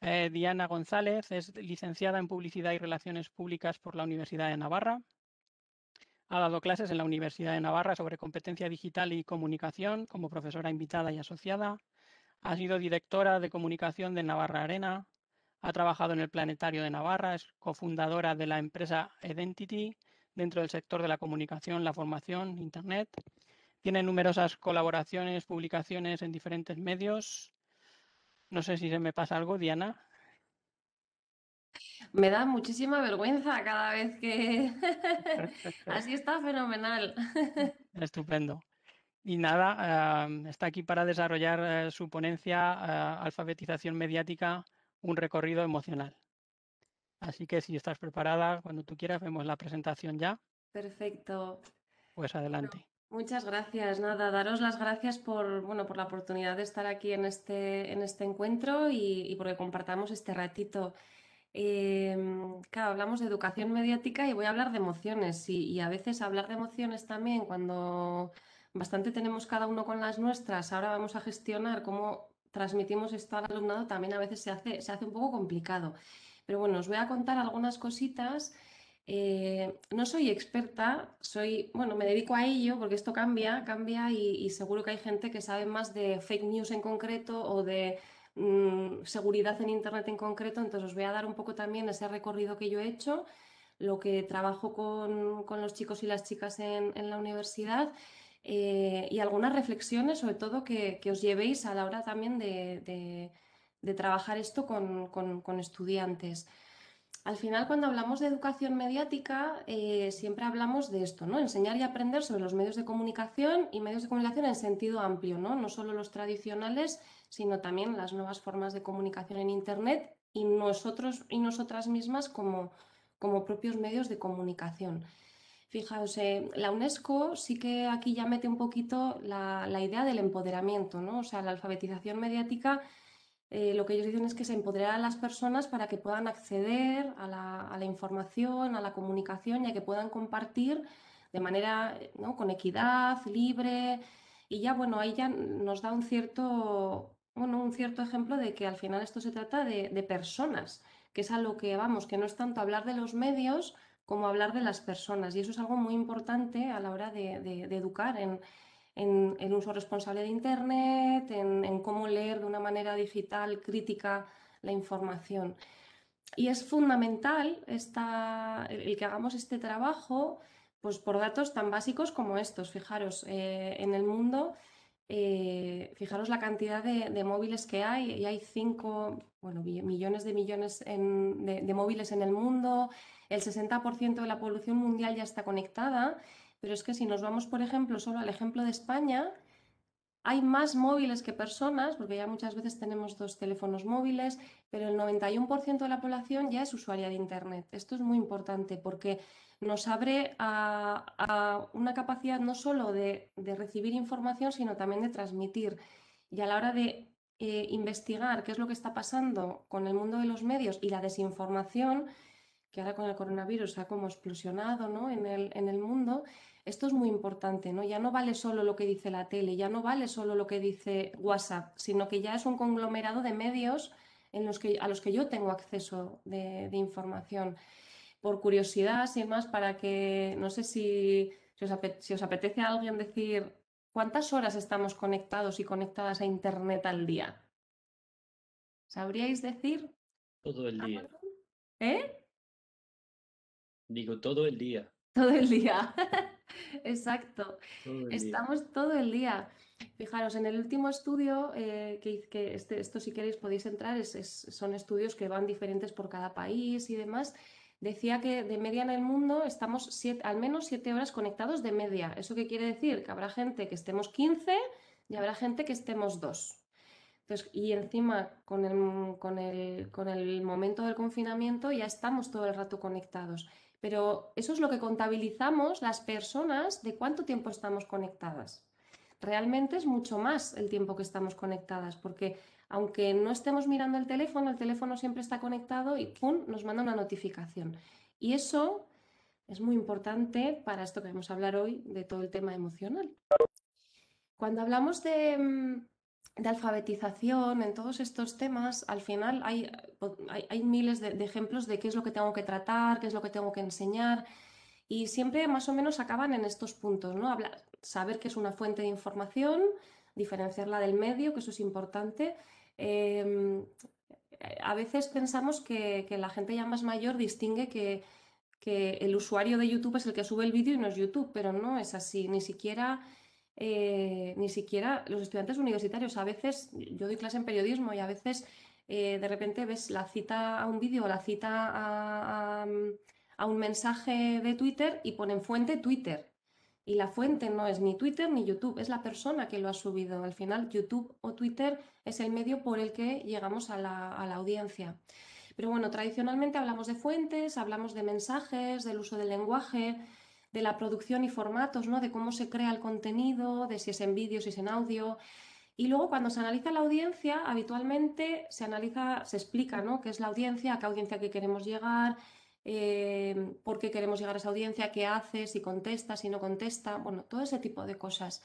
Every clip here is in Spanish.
Diana González es licenciada en Publicidad y Relaciones Públicas por la Universidad de Navarra. Ha dado clases en la Universidad de Navarra sobre competencia digital y comunicación como profesora invitada y asociada. Ha sido directora de comunicación de Navarra Arena. Ha trabajado en el Planetario de Navarra. Es cofundadora de la empresa Identity dentro del sector de la comunicación, la formación, Internet. Tiene numerosas colaboraciones, publicaciones en diferentes medios. No sé si se me pasa algo, Diana. Me da muchísima vergüenza cada vez que... Así está fenomenal. Estupendo. Y nada, está aquí para desarrollar su ponencia Alfabetización mediática, un recorrido emocional. Así que si estás preparada, cuando tú quieras, vemos la presentación ya. Perfecto. Pues Bueno, adelante. muchas gracias. Nada, daros las gracias por, bueno, por la oportunidad de estar aquí en este encuentro y porque compartamos este ratito. Claro, hablamos de educación mediática y voy a hablar de emociones y a veces hablar de emociones también cuando bastante tenemos cada uno con las nuestras, ahora vamos a gestionar cómo transmitimos esto al alumnado, también a veces se hace un poco complicado. Pero bueno, os voy a contar algunas cositas. No soy experta, bueno, me dedico a ello porque esto cambia y seguro que hay gente que sabe más de fake news en concreto o de seguridad en Internet en concreto, entonces os voy a dar un poco también ese recorrido que yo he hecho, lo que trabajo con los chicos y las chicas en la universidad y algunas reflexiones, sobre todo que os llevéis a la hora también de trabajar esto con estudiantes. Al final, cuando hablamos de educación mediática, siempre hablamos de esto, ¿no? Enseñar y aprender sobre los medios de comunicación y medios de comunicación en sentido amplio, ¿no? No solo los tradicionales, sino también las nuevas formas de comunicación en Internet y nosotros y nosotras mismas como propios medios de comunicación. Fijaos, la UNESCO sí que aquí ya mete un poquito la idea del empoderamiento, ¿no? O sea, la alfabetización mediática lo que ellos dicen es que se empoderar a las personas para que puedan acceder a la información, a la comunicación y a que puedan compartir de manera, ¿no? Con equidad, libre. Y ya, bueno, ahí ya nos da un cierto ejemplo de que al final esto se trata de personas, que es a lo que vamos, que no es tanto hablar de los medios como hablar de las personas. Y eso es algo muy importante a la hora de educar en uso responsable de Internet, en cómo leer de una manera digital crítica la información. Y es fundamental el que hagamos este trabajo pues, por datos tan básicos como estos. Fijaros, en el mundo, fijaros la cantidad de móviles que hay, y hay 5, bueno, millones de móviles en el mundo, el 60% de la población mundial ya está conectada, pero es que si nos vamos, por ejemplo, solo al ejemplo de España, hay más móviles que personas, porque ya muchas veces tenemos dos teléfonos móviles, pero el 91% de la población ya es usuaria de Internet. Esto es muy importante porque nos abre a una capacidad no solo de recibir información, sino también de transmitir. Y a la hora de investigar qué es lo que está pasando con el mundo de los medios y la desinformación, que ahora con el coronavirus ha como explosionado, ¿no? En el mundo, esto es muy importante, ¿no? Ya no vale solo lo que dice la tele, ya no vale solo lo que dice WhatsApp, sino que ya es un conglomerado de medios a los que yo tengo acceso de información. Por curiosidad, sin más, para que, no sé si os apetece a alguien decir cuántas horas estamos conectados y conectadas a Internet al día. ¿Sabríais decir? Todo el día. ¿Eh? Digo, todo el día. Todo el día. Exacto. Todo el día. Estamos todo el día. Fijaros, en el último estudio, esto si queréis podéis entrar, son estudios que van diferentes por cada país y demás. Decía que de media en el mundo estamos al menos 7 horas conectados de media. ¿Eso qué quiere decir? Que habrá gente que estemos 15 y habrá gente que estemos 2. Entonces, y encima con el momento del confinamiento ya estamos todo el rato conectados. Pero eso es lo que contabilizamos las personas de cuánto tiempo estamos conectadas. Realmente es mucho más el tiempo que estamos conectadas, porque aunque no estemos mirando el teléfono siempre está conectado y ¡pum! Nos manda una notificación. Y eso es muy importante para esto que vamos a hablar hoy de todo el tema emocional. Cuando hablamos de alfabetización, en todos estos temas, al final hay miles de ejemplos de qué es lo que tengo que tratar, qué es lo que tengo que enseñar, y siempre más o menos acaban en estos puntos, ¿no? Saber qué es una fuente de información, diferenciarla del medio, que eso es importante. A veces pensamos que la gente ya más mayor distingue que el usuario de YouTube es el que sube el vídeo y no es YouTube, pero no es así, ni siquiera los estudiantes universitarios. A veces, yo doy clase en periodismo y a veces de repente ves la cita a un vídeo o la cita a un mensaje de Twitter y ponen fuente Twitter. Y la fuente no es ni Twitter ni YouTube, es la persona que lo ha subido. Al final, YouTube o Twitter es el medio por el que llegamos a la audiencia. Pero bueno, tradicionalmente hablamos de fuentes, hablamos de mensajes, del uso del lenguaje, de la producción y formatos, ¿no? De cómo se crea el contenido, de si es en vídeo, si es en audio. Y luego cuando se analiza la audiencia, habitualmente se explica, ¿no? Qué es la audiencia, a qué audiencia que queremos llegar, por qué queremos llegar a esa audiencia, qué hace, si contesta, si no contesta, bueno, todo ese tipo de cosas.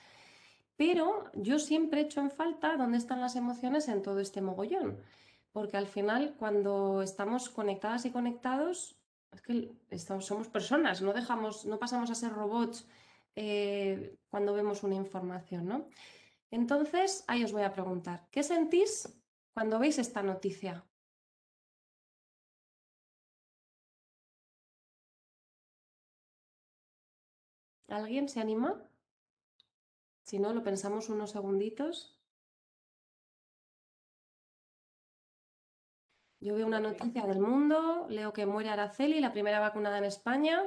Pero yo siempre echo en falta dónde están las emociones en todo este mogollón, porque al final cuando estamos conectadas y conectados, es que somos personas, no pasamos a ser robots cuando vemos una información, ¿no? Entonces, ahí os voy a preguntar, ¿qué sentís cuando veis esta noticia? ¿Alguien se anima? Si no, lo pensamos unos segunditos. Yo veo una noticia del mundo, leo que muere Araceli, la primera vacunada en España,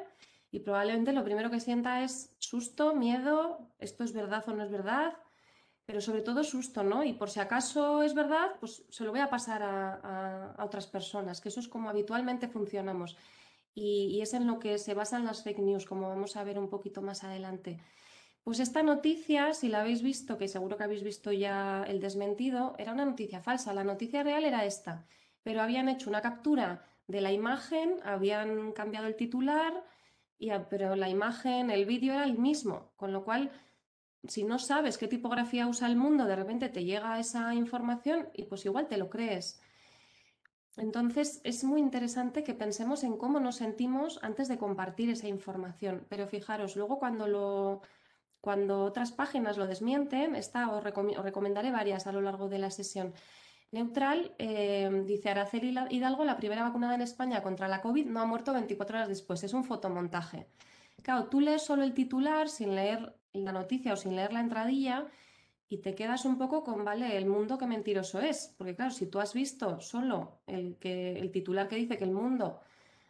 y probablemente lo primero que sienta es susto, miedo, esto es verdad o no es verdad, pero sobre todo susto, ¿no? Y por si acaso es verdad, pues se lo voy a pasar a otras personas, que eso es como habitualmente funcionamos. Y es en lo que se basan las fake news, como vamos a ver un poquito más adelante. Pues esta noticia, si la habéis visto, que seguro que habéis visto ya el desmentido, era una noticia falsa. La noticia real era esta, pero habían hecho una captura de la imagen, habían cambiado el titular, pero la imagen, el vídeo era el mismo, con lo cual, si no sabes qué tipografía usa el mundo, de repente te llega esa información y pues igual te lo crees. Entonces es muy interesante que pensemos en cómo nos sentimos antes de compartir esa información, pero fijaros, luego cuando otras páginas lo desmienten, os recomendaré varias a lo largo de la sesión. Neutral dice Araceli Hidalgo, la primera vacunada en España contra la COVID, no ha muerto 24 horas después. Es un fotomontaje. Claro, tú lees solo el titular sin leer la noticia o sin leer la entradilla y te quedas un poco con, vale, el mundo qué mentiroso es. Porque claro, si tú has visto solo el titular que dice que el mundo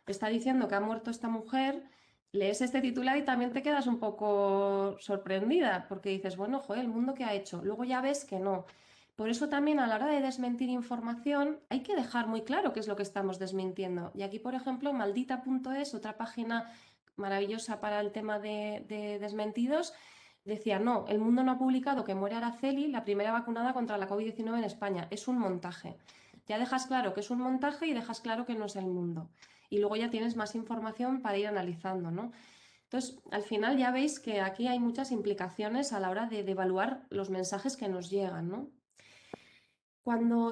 está diciendo que ha muerto esta mujer, lees este titular y también te quedas un poco sorprendida, porque dices, bueno, joder, el mundo que ha hecho. Luego ya ves que no. Por eso también a la hora de desmentir información hay que dejar muy claro qué es lo que estamos desmintiendo. Y aquí, por ejemplo, maldita.es, otra página maravillosa para el tema de desmentidos, decía, no, el mundo no ha publicado que muere Araceli, la primera vacunada contra la COVID-19 en España. Es un montaje. Ya dejas claro que es un montaje y dejas claro que no es el mundo. Y luego ya tienes más información para ir analizando, ¿no? Entonces, al final ya veis que aquí hay muchas implicaciones a la hora de evaluar los mensajes que nos llegan, ¿no?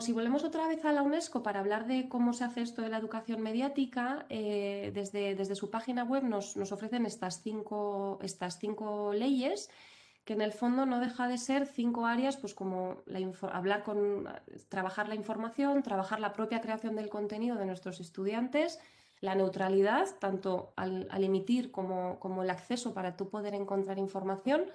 Si volvemos otra vez a la UNESCO para hablar de cómo se hace esto de la educación mediática, desde su página web nos ofrecen estas cinco leyes, que en el fondo no deja de ser 5 áreas, pues como trabajar la información, trabajar la propia creación del contenido de nuestros estudiantes, la neutralidad, tanto al emitir como el acceso para tú poder encontrar información,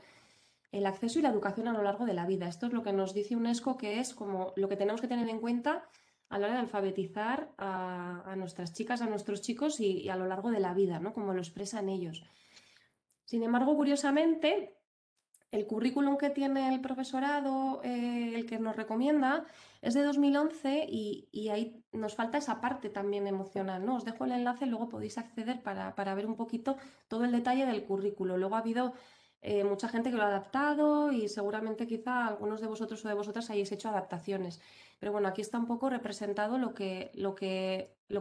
el acceso y la educación a lo largo de la vida. Esto es lo que nos dice UNESCO que es como lo que tenemos que tener en cuenta a la hora de alfabetizar a nuestras chicas, a nuestros chicos y a lo largo de la vida, ¿no? Como lo expresan ellos. Sin embargo, curiosamente, el currículum que tiene el profesorado, el que nos recomienda, es de 2011 y ahí nos falta esa parte también emocional, ¿no? Os dejo el enlace, luego podéis acceder para ver un poquito todo el detalle del currículo. Luego ha habido mucha gente que lo ha adaptado y seguramente quizá algunos de vosotros o de vosotras hayáis hecho adaptaciones. Pero bueno, aquí está un poco representado lo que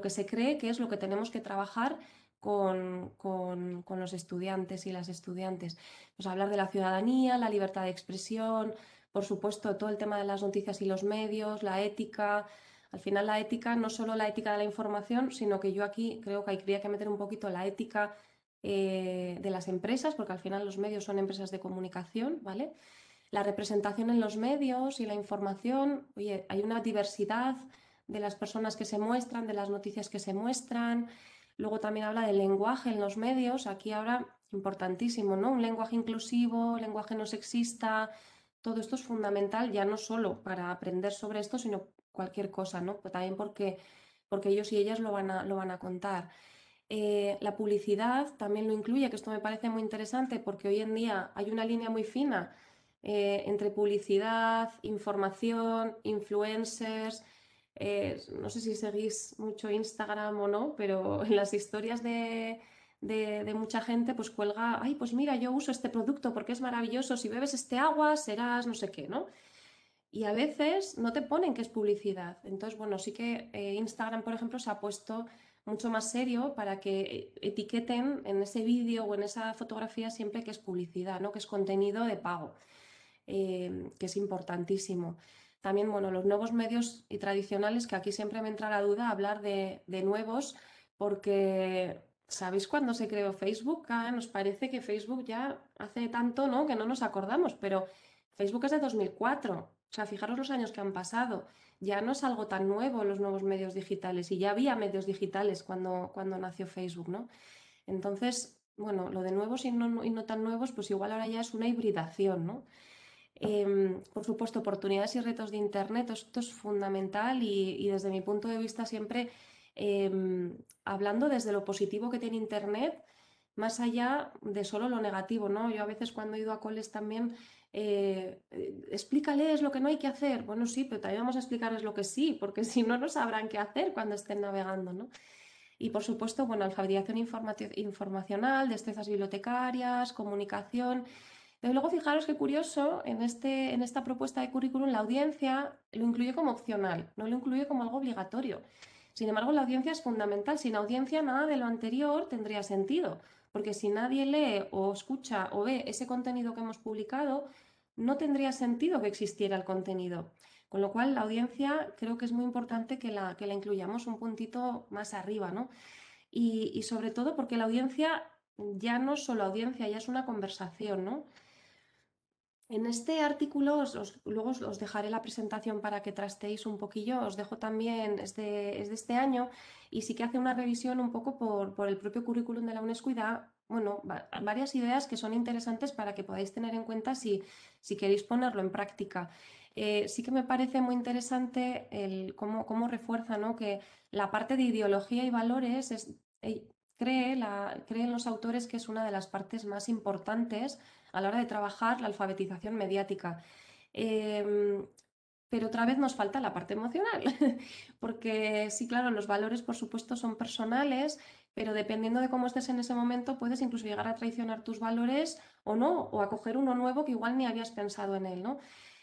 se cree que es lo que tenemos que trabajar con los estudiantes y las estudiantes. Pues hablar de la ciudadanía, la libertad de expresión, por supuesto, todo el tema de las noticias y los medios, la ética. Al final la ética, no solo la ética de la información, sino que yo aquí creo que habría que meter un poquito la ética de las empresas, porque al final los medios son empresas de comunicación, ¿vale? La representación en los medios y la información, oye, hay una diversidad de las personas que se muestran, de las noticias que se muestran. Luego también habla del lenguaje en los medios, aquí ahora importantísimo, ¿no? Un lenguaje inclusivo, lenguaje no sexista, todo esto es fundamental ya no solo para aprender sobre esto, sino cualquier cosa, ¿no? Pues también porque ellos y ellas lo van a contar. La publicidad también lo incluye, que esto me parece muy interesante porque hoy en día hay una línea muy fina entre publicidad, información, influencers. No sé si seguís mucho Instagram o no, pero en las historias de mucha gente pues cuelga, ay, pues mira, yo uso este producto porque es maravilloso, si bebes este agua serás no sé qué, ¿no? Y a veces no te ponen que es publicidad. Entonces, bueno, sí que Instagram, por ejemplo, se ha puesto mucho más serio para que etiqueten en ese vídeo o en esa fotografía siempre que es publicidad, ¿no? Que es contenido de pago, que es importantísimo. También, bueno, los nuevos medios y tradicionales, que aquí siempre me entra la duda hablar de nuevos, porque ¿sabéis cuándo se creó Facebook? Ah, nos parece que Facebook ya hace tanto, ¿no? Que no nos acordamos, pero Facebook es de 2004. O sea, fijaros los años que han pasado. Ya no es algo tan nuevo los nuevos medios digitales y ya había medios digitales cuando nació Facebook, ¿no? Entonces, bueno, lo de nuevos y no tan nuevos, pues igual ahora ya es una hibridación, ¿no? Por supuesto, oportunidades y retos de Internet, esto es fundamental y desde mi punto de vista siempre hablando desde lo positivo que tiene Internet, más allá de solo lo negativo, ¿no? Yo a veces cuando he ido a coles también, explícales lo que no hay que hacer. Bueno, sí, pero también vamos a explicarles lo que sí, porque si no, no sabrán qué hacer cuando estén navegando, ¿no? Y por supuesto, bueno, alfabetización informacional, destrezas bibliotecarias, comunicación. Pero luego fijaros qué curioso, en esta propuesta de currículum la audiencia lo incluye como opcional, no lo incluye como algo obligatorio. Sin embargo, la audiencia es fundamental. Sin audiencia nada de lo anterior tendría sentido, porque si nadie lee o escucha o ve ese contenido que hemos publicado, no tendría sentido que existiera el contenido. Con lo cual, la audiencia creo que es muy importante que la incluyamos un puntito más arriba, ¿no? Y sobre todo porque la audiencia ya no es solo audiencia, ya es una conversación, ¿no? En este artículo, luego os dejaré la presentación para que trasteéis un poquillo, os dejo también, es de este año, y sí que hace una revisión un poco por el propio currículum de la UNESCO y da, bueno, varias ideas que son interesantes para que podáis tener en cuenta si queréis ponerlo en práctica. Sí que me parece muy interesante cómo refuerza, ¿no? Que la parte de ideología y valores creen los autores que es una de las partes más importantes a la hora de trabajar la alfabetización mediática. Eh, pero otra vez nos falta la parte emocional, porque sí, claro, los valores por supuesto son personales, pero dependiendo de cómo estés en ese momento puedes incluso llegar a traicionar tus valores o no, o a coger uno nuevo que igual ni habías pensado en él, ¿no?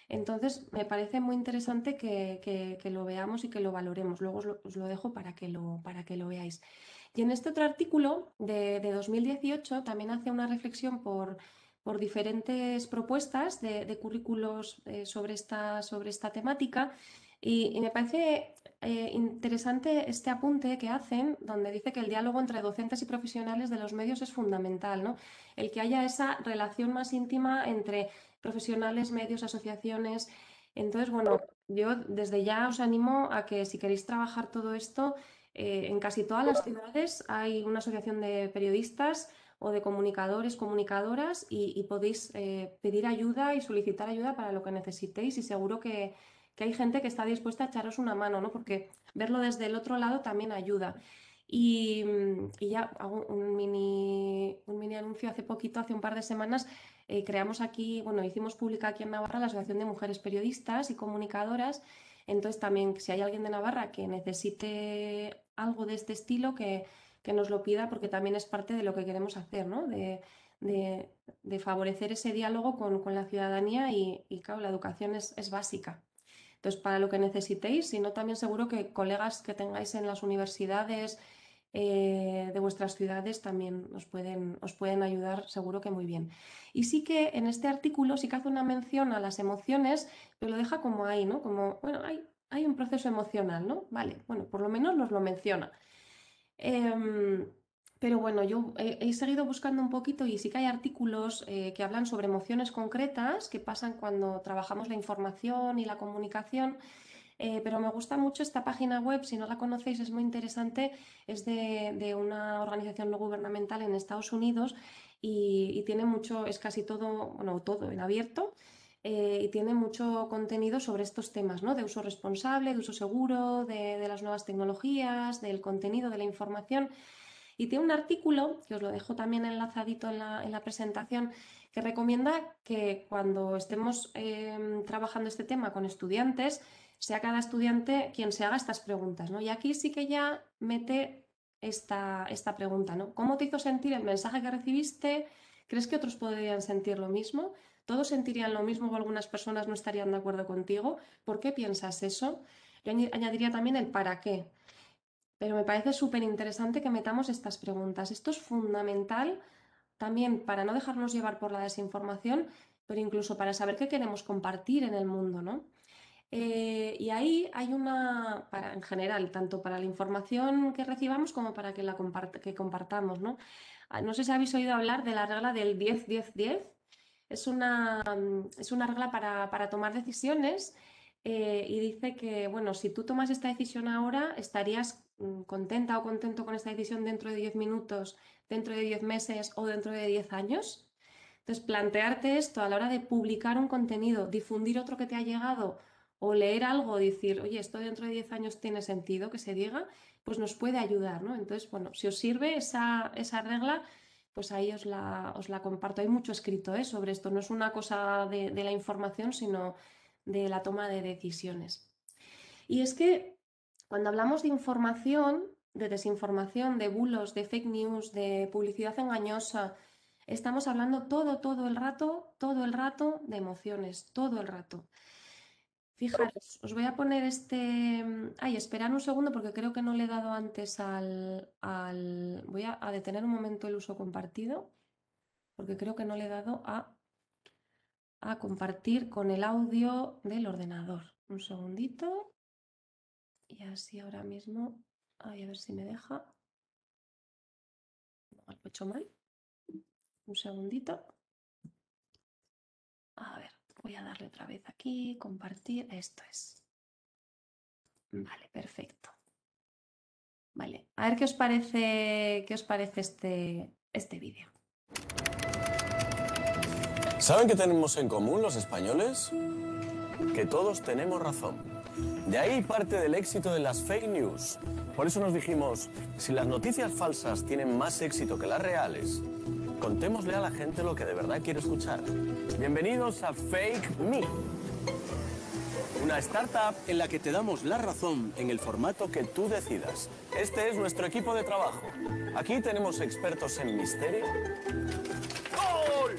Entonces, me parece muy interesante que lo veamos y que lo valoremos. Luego os lo dejo para que lo veáis. Y en este otro artículo de 2018 también hace una reflexión por diferentes propuestas de currículos sobre esta temática y me parece interesante este apunte que hacen donde dice que el diálogo entre docentes y profesionales de los medios es fundamental, ¿no? El que haya esa relación más íntima entre profesionales, medios, asociaciones. Entonces, bueno, yo desde ya os animo a que si queréis trabajar todo esto, en casi todas las ciudades hay una asociación de periodistas o de comunicadores, comunicadoras y podéis pedir ayuda y solicitar ayuda para lo que necesitéis y seguro que hay gente que está dispuesta a echaros una mano, ¿no? Porque verlo desde el otro lado también ayuda. Y ya hago un mini anuncio hace poquito, hace un par de semanas, creamos aquí, bueno, hicimos pública aquí en Navarra la Asociación de Mujeres Periodistas y Comunicadoras. Entonces también, si hay alguien de Navarra que necesite algo de este estilo, que nos lo pida, porque también es parte de lo que queremos hacer, ¿no? De favorecer ese diálogo con la ciudadanía y, claro, la educación es básica. Entonces, para lo que necesitéis, si no, también seguro que colegas que tengáis en las universidades de vuestras ciudades también os pueden ayudar seguro que muy bien. Y sí que en este artículo sí que hace una mención a las emociones, pero lo deja como ahí, ¿no? Como, bueno, hay un proceso emocional, ¿no? Vale, bueno, por lo menos nos lo menciona. Pero bueno, yo he seguido buscando un poquito y sí que hay artículos que hablan sobre emociones concretas que pasan cuando trabajamos la información y la comunicación. Pero me gusta mucho esta página web, si no la conocéis es muy interesante, es de una organización no gubernamental en Estados Unidos y tiene mucho, es casi todo, bueno, todo en abierto. Y tiene mucho contenido sobre estos temas, ¿no? De uso responsable, de uso seguro, de las nuevas tecnologías, del contenido, de la información. Y tiene un artículo, que os lo dejo también enlazadito en la presentación, que recomienda que cuando estemos trabajando este tema con estudiantes, sea cada estudiante quien se haga estas preguntas, ¿no? Y aquí sí que ya mete esta pregunta, ¿no? ¿Cómo te hizo sentir el mensaje que recibiste? ¿Crees que otros podrían sentir lo mismo? ¿Todos sentirían lo mismo o algunas personas no estarían de acuerdo contigo? ¿Por qué piensas eso? Yo añadiría también el para qué. Pero me parece súper interesante que metamos estas preguntas. Esto es fundamental también para no dejarnos llevar por la desinformación, pero incluso para saber qué queremos compartir en el mundo, ¿no? Y ahí hay en general, tanto para la información que recibamos como para que que compartamos, ¿no? No sé si habéis oído hablar de la regla del 10-10-10. Es una regla para tomar decisiones y dice que, bueno, si tú tomas esta decisión ahora, estarías contenta o contento con esta decisión dentro de 10 minutos, dentro de 10 meses o dentro de 10 años. Entonces, plantearte esto a la hora de publicar un contenido, difundir otro que te ha llegado o leer algo, decir, oye, esto dentro de 10 años tiene sentido que se diga, pues nos puede ayudar, ¿no? Entonces, bueno, si os sirve esa regla, pues ahí os la comparto. Hay mucho escrito sobre esto, no es una cosa de la información, sino de la toma de decisiones. Y es que cuando hablamos de información, de desinformación, de bulos, de fake news, de publicidad engañosa, estamos hablando todo el rato de emociones, todo el rato. Fijaros, os voy a poner Ay, esperad un segundo porque creo que no le he dado antes Voy a detener un momento el uso compartido porque creo que no le he dado a compartir con el audio del ordenador. Un segundito. Y así ahora mismo... Ay, a ver si me deja. No, lo he hecho mal. Un segundito. A ver, voy a darle otra vez aquí, compartir. Esto es. Vale, perfecto. Vale, a ver qué os parece este vídeo. ¿Saben qué tenemos en común los españoles? Que todos tenemos razón. De ahí parte del éxito de las fake news. Por eso nos dijimos, si las noticias falsas tienen más éxito que las reales, contémosle a la gente lo que de verdad quiere escuchar. Bienvenidos a Fake Me, una startup en la que te damos la razón en el formato que tú decidas. Este es nuestro equipo de trabajo. Aquí tenemos expertos en misterio. ¡Gol!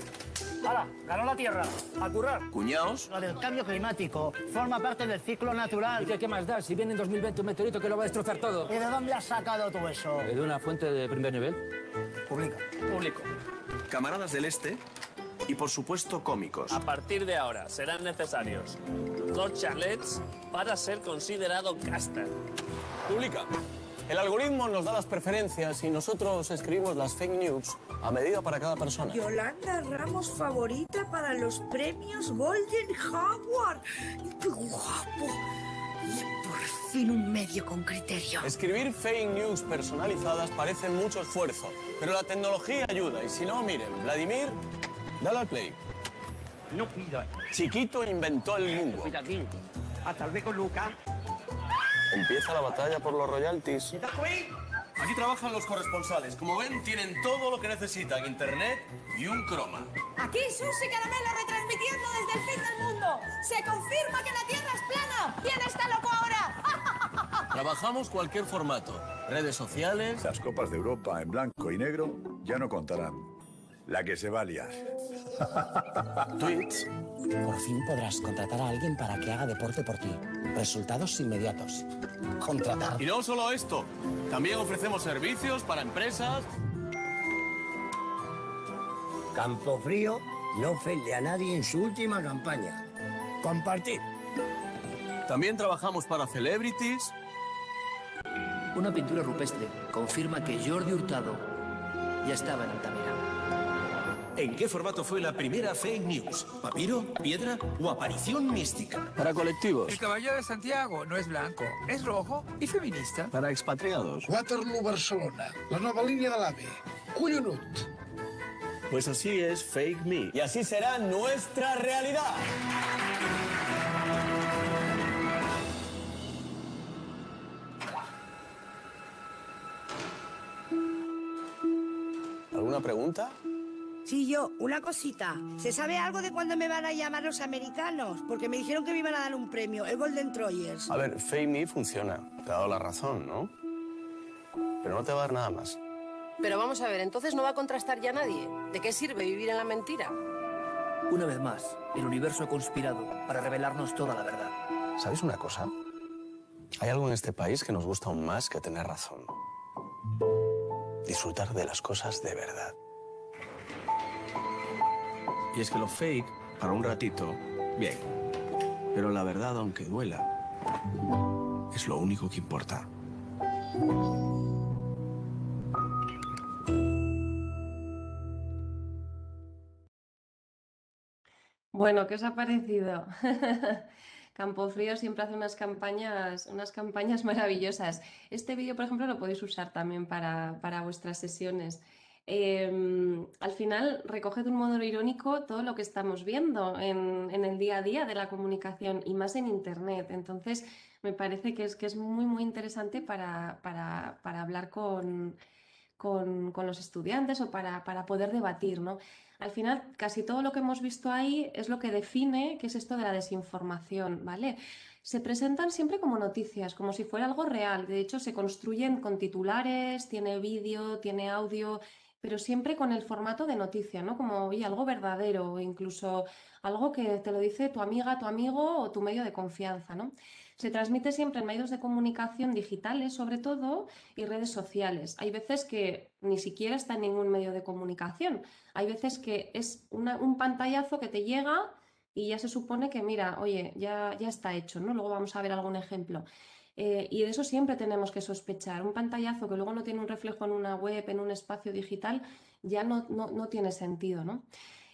¡Hala! ¡Ganó la Tierra! ¡A currar! Cuñaos. Lo del cambio climático forma parte del ciclo natural. ¿Y qué más da? Si viene en 2020 un meteorito que lo va a destrozar todo. ¿Y de dónde has sacado tú eso? ¿De una fuente de primer nivel? Publica. Público. Camaradas del Este y, por supuesto, cómicos. A partir de ahora serán necesarios 2 chalets para ser considerado caster. Publica. El algoritmo nos da las preferencias y nosotros escribimos las fake news a medida para cada persona. Yolanda Ramos favorita para los premios Golden Howard. ¡Qué guapo! Y por fin un medio con criterio. Escribir fake news personalizadas parece mucho esfuerzo, pero la tecnología ayuda. Y si no, miren, Vladimir, dale al play. No pido. Chiquito inventó el mundo. Cuida aquí. Hasta luego, Luca. Empieza la batalla por los royalties. Aquí trabajan los corresponsales. Como ven, tienen todo lo que necesitan. Internet y un croma. Aquí Susi Caramelo retransmitiendo desde el fin del mundo. Se confirma que la Tierra es plana. ¿Quién está loco ahora? Trabajamos cualquier formato. Redes sociales. Las copas de Europa en blanco y negro ya no contarán. la que se va a liar. Tweets. Por fin podrás contratar a alguien para que haga deporte por ti. Resultados inmediatos. Contratar. Y no solo esto, también ofrecemos servicios para empresas. Campofrío no ofende a nadie en su última campaña. Compartir. También trabajamos para celebrities. Una pintura rupestre confirma que Jordi Hurtado ya estaba en Altamira. ¿En qué formato fue la primera fake news? ¿Papiro, piedra o aparición mística? Para colectivos. El Caballero de Santiago no es blanco, es rojo y feminista. Para expatriados. Waterloo, Barcelona. La nueva línea de l'AVE. Collonut. Pues así es Fake Me. Y así será nuestra realidad. ¿Alguna pregunta? Sí, yo, una cosita. ¿Se sabe algo de cuándo me van a llamar los americanos? Porque me dijeron que me iban a dar un premio, el Golden Troyers. A ver, Fake Me funciona. Te ha dado la razón, ¿no? Pero no te va a dar nada más. Pero vamos a ver, entonces no va a contrastar ya nadie. ¿De qué sirve vivir en la mentira? Una vez más, el universo ha conspirado para revelarnos toda la verdad. ¿Sabes una cosa? Hay algo en este país que nos gusta aún más que tener razón. Disfrutar de las cosas de verdad. Y es que lo fake, para un ratito, bien. Pero la verdad, aunque duela, es lo único que importa. Bueno, ¿qué os ha parecido? Campofrío siempre hace unas campañas maravillosas. Este vídeo, por ejemplo, lo podéis usar también para vuestras sesiones. Al final recoge de un modo irónico todo lo que estamos viendo en el día a día de la comunicación y más en Internet. Entonces, me parece que es muy, muy interesante para hablar con los estudiantes o para poder debatir, ¿no? Al final, casi todo lo que hemos visto ahí es lo que define qué es esto de la desinformación, ¿vale? Se presentan siempre como noticias, como si fuera algo real. De hecho, se construyen con titulares, tiene vídeo, tiene audio, pero siempre con el formato de noticia, ¿no? Como, oye, algo verdadero o incluso algo que te lo dice tu amiga, tu amigo o tu medio de confianza, ¿no? Se transmite siempre en medios de comunicación digitales, sobre todo, y redes sociales. Hay veces que ni siquiera está en ningún medio de comunicación. Hay veces que es un pantallazo que te llega y ya se supone que, mira, oye, ya está hecho, ¿no? Luego vamos a ver algún ejemplo. Y de eso siempre tenemos que sospechar. Un pantallazo que luego no tiene un reflejo en una web, en un espacio digital, ya no tiene sentido, ¿no?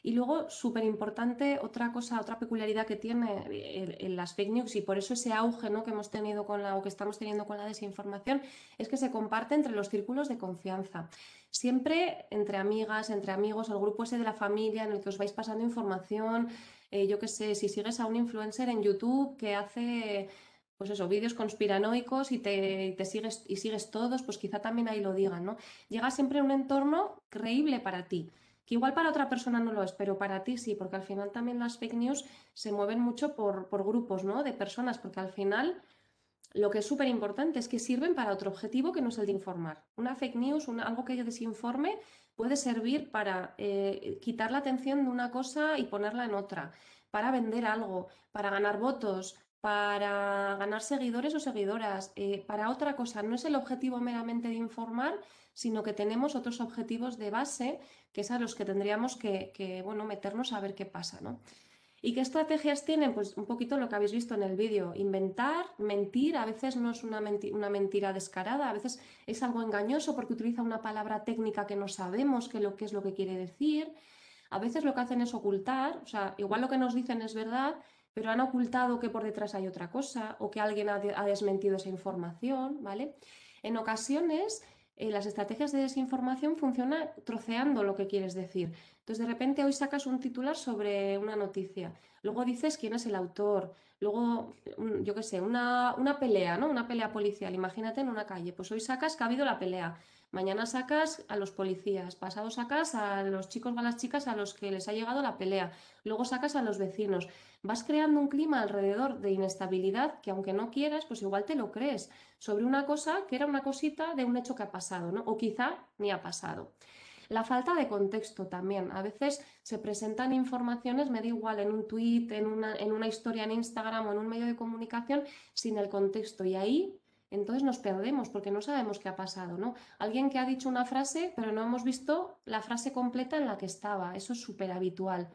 Y luego, súper importante, otra peculiaridad que tiene en las fake news y por eso ese auge, ¿no?, que hemos tenido o que estamos teniendo con la desinformación, es que se comparte entre los círculos de confianza. Siempre entre amigas, entre amigos, el grupo ese de la familia en el que os vais pasando información. Yo qué sé, si sigues a un influencer en YouTube que hace, pues eso, vídeos conspiranoicos y te sigues todos, pues quizá también ahí lo digan, ¿no? Llega siempre a un entorno creíble para ti. Que igual para otra persona no lo es, pero para ti sí, porque al final también las fake news se mueven mucho por grupos, ¿no?, de personas, porque al final lo que es súper importante es que sirven para otro objetivo que no es el de informar. Una fake news, algo que desinforme, puede servir para quitar la atención de una cosa y ponerla en otra, para vender algo, para ganar votos, para ganar seguidores o seguidoras, para otra cosa. No es el objetivo meramente de informar, sino que tenemos otros objetivos de base, que es a los que tendríamos que meternos a ver qué pasa, ¿no? ¿Y qué estrategias tienen? Pues un poquito lo que habéis visto en el vídeo. Inventar, mentir, a veces no es una mentira descarada, a veces es algo engañoso porque utiliza una palabra técnica que no sabemos qué es lo que quiere decir. A veces lo que hacen es ocultar, o sea, igual lo que nos dicen es verdad, pero han ocultado que por detrás hay otra cosa o que alguien ha desmentido esa información, ¿vale? En ocasiones las estrategias de desinformación funcionan troceando lo que quieres decir. Entonces, de repente hoy sacas un titular sobre una noticia, luego dices quién es el autor, luego, yo qué sé, una pelea, ¿no? Una pelea policial, imagínate en una calle. Pues hoy sacas que ha habido la pelea, mañana sacas a los policías, pasado sacas a los chicos o a las chicas a los que les ha llegado la pelea, luego sacas a los vecinos. Vas creando un clima alrededor de inestabilidad que aunque no quieras, pues igual te lo crees sobre una cosa que era una cosita de un hecho que ha pasado, ¿no? O quizá ni ha pasado. La falta de contexto también. A veces se presentan informaciones, me da igual, en un tuit, en una historia en Instagram o en un medio de comunicación, sin el contexto. Y ahí entonces nos perdemos porque no sabemos qué ha pasado, ¿no? Alguien que ha dicho una frase, pero no hemos visto la frase completa en la que estaba. Eso es súper habitual.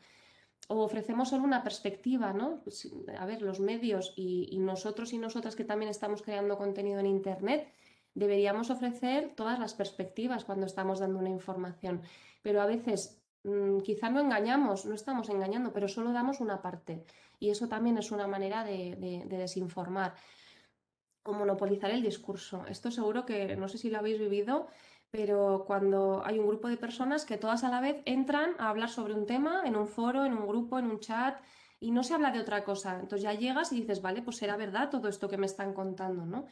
O ofrecemos solo una perspectiva, ¿no? Pues, a ver, los medios y nosotros y nosotras que también estamos creando contenido en Internet, deberíamos ofrecer todas las perspectivas cuando estamos dando una información. Pero a veces quizá no engañamos, no estamos engañando, pero solo damos una parte. Y eso también es una manera de desinformar o monopolizar el discurso. Esto seguro que, no sé si lo habéis vivido, pero cuando hay un grupo de personas que todas a la vez entran a hablar sobre un tema en un foro, en un grupo, en un chat, y no se habla de otra cosa. Entonces ya llegas y dices, vale, pues será verdad todo esto que me están contando, ¿no?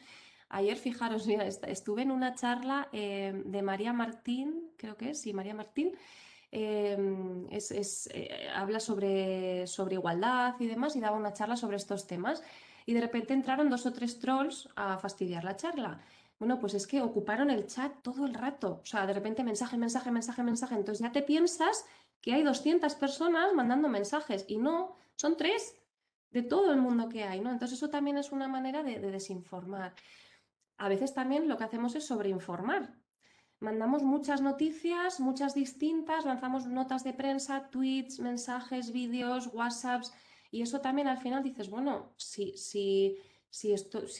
Ayer, fijaros, mira, estuve en una charla de María Martín, creo que es, sí, María Martín, habla sobre igualdad y demás, y daba una charla sobre estos temas. Y de repente entraron 2 o 3 trolls a fastidiar la charla. Bueno, pues es que ocuparon el chat todo el rato. O sea, de repente mensaje, mensaje, mensaje, mensaje. Entonces ya te piensas que hay 200 personas mandando mensajes y no, son 3 de todo el mundo que hay, ¿no? Entonces eso también es una manera de desinformar. A veces también lo que hacemos es sobreinformar. Mandamos muchas noticias, muchas distintas, lanzamos notas de prensa, tweets, mensajes, vídeos, WhatsApps, y eso también al final dices, bueno, si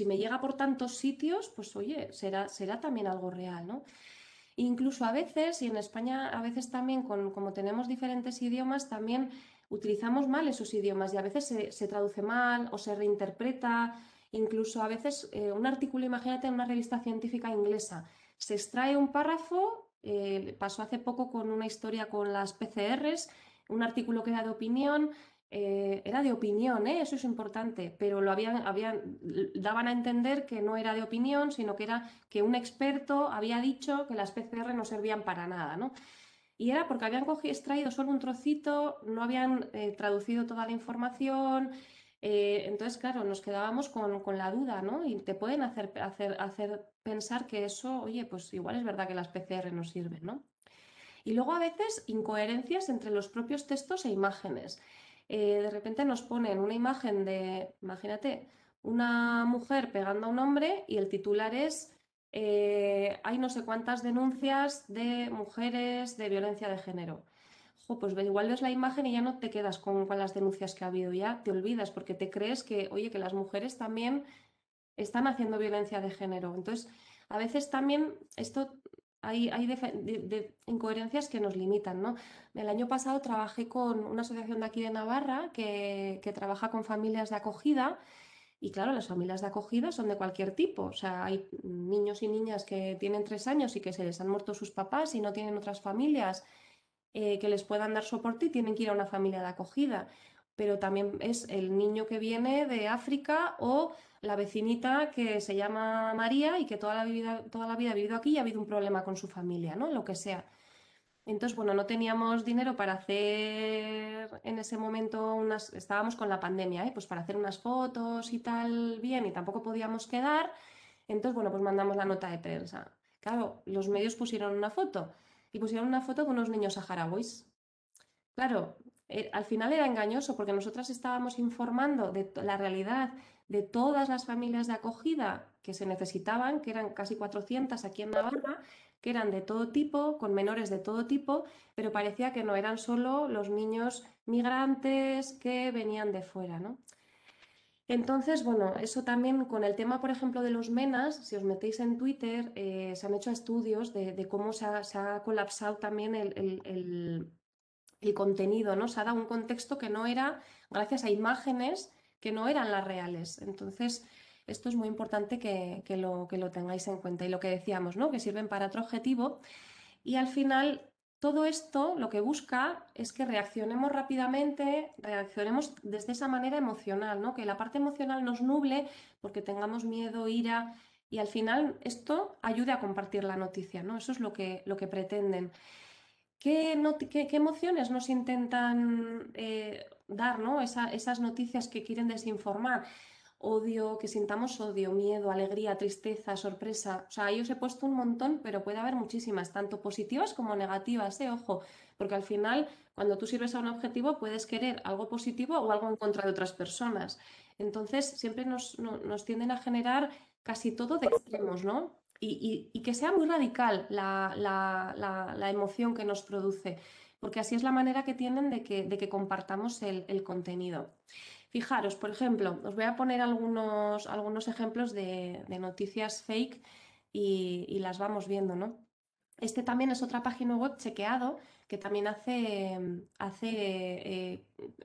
me llega por tantos sitios, pues oye, será también algo real, ¿no? Incluso a veces, y en España a veces también, como tenemos diferentes idiomas, también utilizamos mal esos idiomas y a veces se traduce mal o se reinterpreta. Incluso a veces un artículo, imagínate, en una revista científica inglesa, se extrae un párrafo, pasó hace poco con una historia con las PCRs, un artículo que era de opinión, eso es importante, pero daban a entender que no era de opinión, sino que era que un experto había dicho que las PCR no servían para nada, ¿no? Y era porque habían extraído solo un trocito, no habían traducido toda la información. Entonces, claro, nos quedábamos con la duda, ¿no? Y te pueden hacer pensar que eso, oye, pues igual es verdad que las PCR no sirven, ¿no? Y luego a veces incoherencias entre los propios textos e imágenes. De repente nos ponen una imagen de, imagínate, una mujer pegando a un hombre y el titular es hay no sé cuántas denuncias de mujeres de violencia de género. Pues igual ves la imagen y ya no te quedas con las denuncias que ha habido, ya te olvidas porque te crees que, oye, que las mujeres también están haciendo violencia de género. Entonces, a veces también hay incoherencias que nos limitan, ¿no? El año pasado trabajé con una asociación de aquí de Navarra que trabaja con familias de acogida. Y claro, las familias de acogida son de cualquier tipo. O sea, hay niños y niñas que tienen 3 años y que se les han muerto sus papás y no tienen otras familias que les puedan dar soporte y tienen que ir a una familia de acogida. Pero también es el niño que viene de África o la vecinita que se llama María y que toda la vida ha vivido aquí y ha habido un problema con su familia, ¿no? Lo que sea. Entonces, bueno, no teníamos dinero para hacer en ese momento estábamos con la pandemia, pues para hacer unas fotos y tal bien, y tampoco podíamos quedar. Entonces, bueno, pues mandamos la nota de prensa. Claro, los medios pusieron una foto y pusieron una foto de unos niños saharauis. Claro, al final era engañoso porque nosotras estábamos informando de la realidad de todas las familias de acogida que se necesitaban, que eran casi 400 aquí en Navarra, que eran de todo tipo, con menores de todo tipo, pero parecía que no eran solo los niños migrantes que venían de fuera, ¿no? Entonces, bueno, eso también con el tema, por ejemplo, de los MENAs, si os metéis en Twitter, se han hecho estudios de cómo se ha colapsado también el contenido, ¿no? Se ha dado un contexto que no era, gracias a imágenes que no eran las reales. Entonces, esto es muy importante que lo tengáis en cuenta. Y lo que decíamos, ¿no? Que sirven para otro objetivo. Y al final, todo esto lo que busca es que reaccionemos rápidamente, reaccionemos desde esa manera emocional, ¿no? Que la parte emocional nos nuble porque tengamos miedo, ira, y al final esto ayude a compartir la noticia, ¿no? Eso es lo que pretenden. ¿Qué emociones nos intentan dar, ¿no? Esas noticias que quieren desinformar? odio, que sintamos odio, miedo, alegría, tristeza, sorpresa. O sea, ahí os he puesto un montón, pero puede haber muchísimas, tanto positivas como negativas, ojo, porque al final, cuando tú sirves a un objetivo, puedes querer algo positivo o algo en contra de otras personas. Entonces, siempre nos tienden a generar casi todo de extremos, ¿no? Y que sea muy radical la emoción que nos produce, porque así es la manera que tienen de que compartamos el contenido. Fijaros, por ejemplo, os voy a poner algunos ejemplos de noticias fake y las vamos viendo, ¿no? Este también es otra página web chequeado que también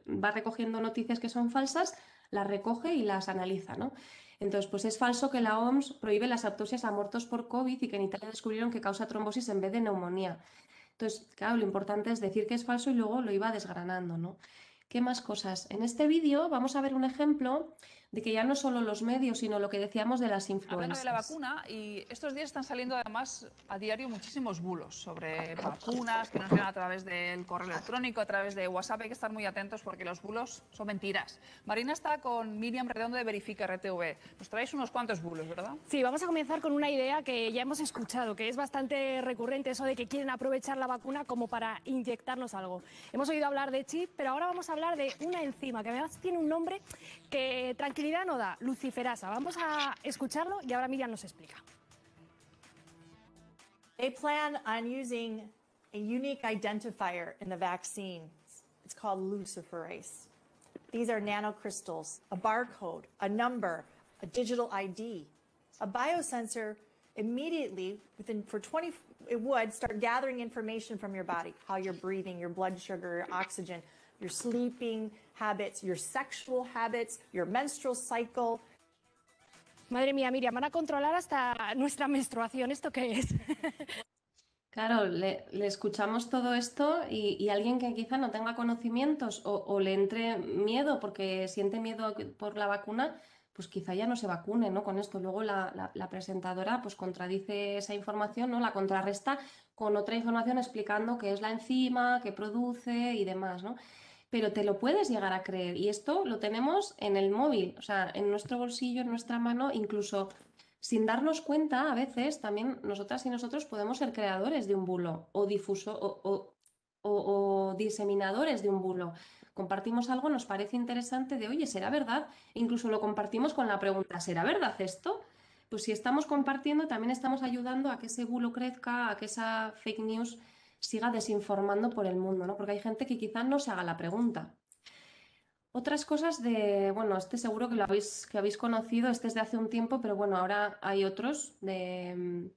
va recogiendo noticias que son falsas, las recoge y las analiza, ¿no? Entonces, pues es falso que la OMS prohíbe las autopsias a muertos por COVID y que en Italia descubrieron que causa trombosis en vez de neumonía. Entonces, claro, lo importante es decir que es falso y luego lo iba desgranando, ¿no? ¿Qué más cosas? En este vídeo vamos a ver un ejemplo de que ya no solo los medios, sino lo que decíamos de las influencers. Hablando de la vacuna, y estos días están saliendo además a diario muchísimos bulos sobre vacunas que nos llegan a través del correo electrónico, a través de WhatsApp. Hay que estar muy atentos porque los bulos son mentiras. Marina está con Miriam Redondo de Verifica RTV. Nos traéis unos cuantos bulos, ¿verdad? Sí, vamos a comenzar con una idea que ya hemos escuchado, que es bastante recurrente, eso de que quieren aprovechar la vacuna como para inyectarnos algo. Hemos oído hablar de chip, pero ahora vamos a hablar de una enzima que además tiene un nombre que tranquilidad no da, luciferasa. Vamos a escucharlo y ahora Miriam nos explica. They plan on using a unique identifier in the vaccine. It's called luciferase. These are nanocrystals, a barcode, a number, a digital ID. A biosensor immediately, it would start gathering information from your body, how you're breathing, your blood sugar, your oxygen, your sleeping habits, your sexual habits, your menstrual cycle. Madre mía, Miriam, van a controlar hasta nuestra menstruación. ¿Esto qué es? Claro, le escuchamos todo esto y alguien que quizá no tenga conocimientos o le entre miedo porque siente miedo por la vacuna, pues quizá ya no se vacune, ¿no? Con esto. Luego la presentadora pues contradice esa información, ¿no? La contrarresta con otra información explicando qué es la enzima, qué produce y demás, ¿no? Pero te lo puedes llegar a creer y esto lo tenemos en el móvil, o sea, en nuestro bolsillo, en nuestra mano, incluso sin darnos cuenta, a veces también nosotras y nosotros podemos ser creadores de un bulo o o diseminadores de un bulo. Compartimos algo, nos parece interesante de, oye, ¿será verdad? Incluso lo compartimos con la pregunta, ¿será verdad esto? Pues si estamos compartiendo, también estamos ayudando a que ese bulo crezca, a que esa fake news siga desinformando por el mundo, ¿no? Porque hay gente que quizás no se haga la pregunta. Otras cosas bueno, este seguro que habéis conocido, este es de hace un tiempo, pero bueno, ahora hay otros de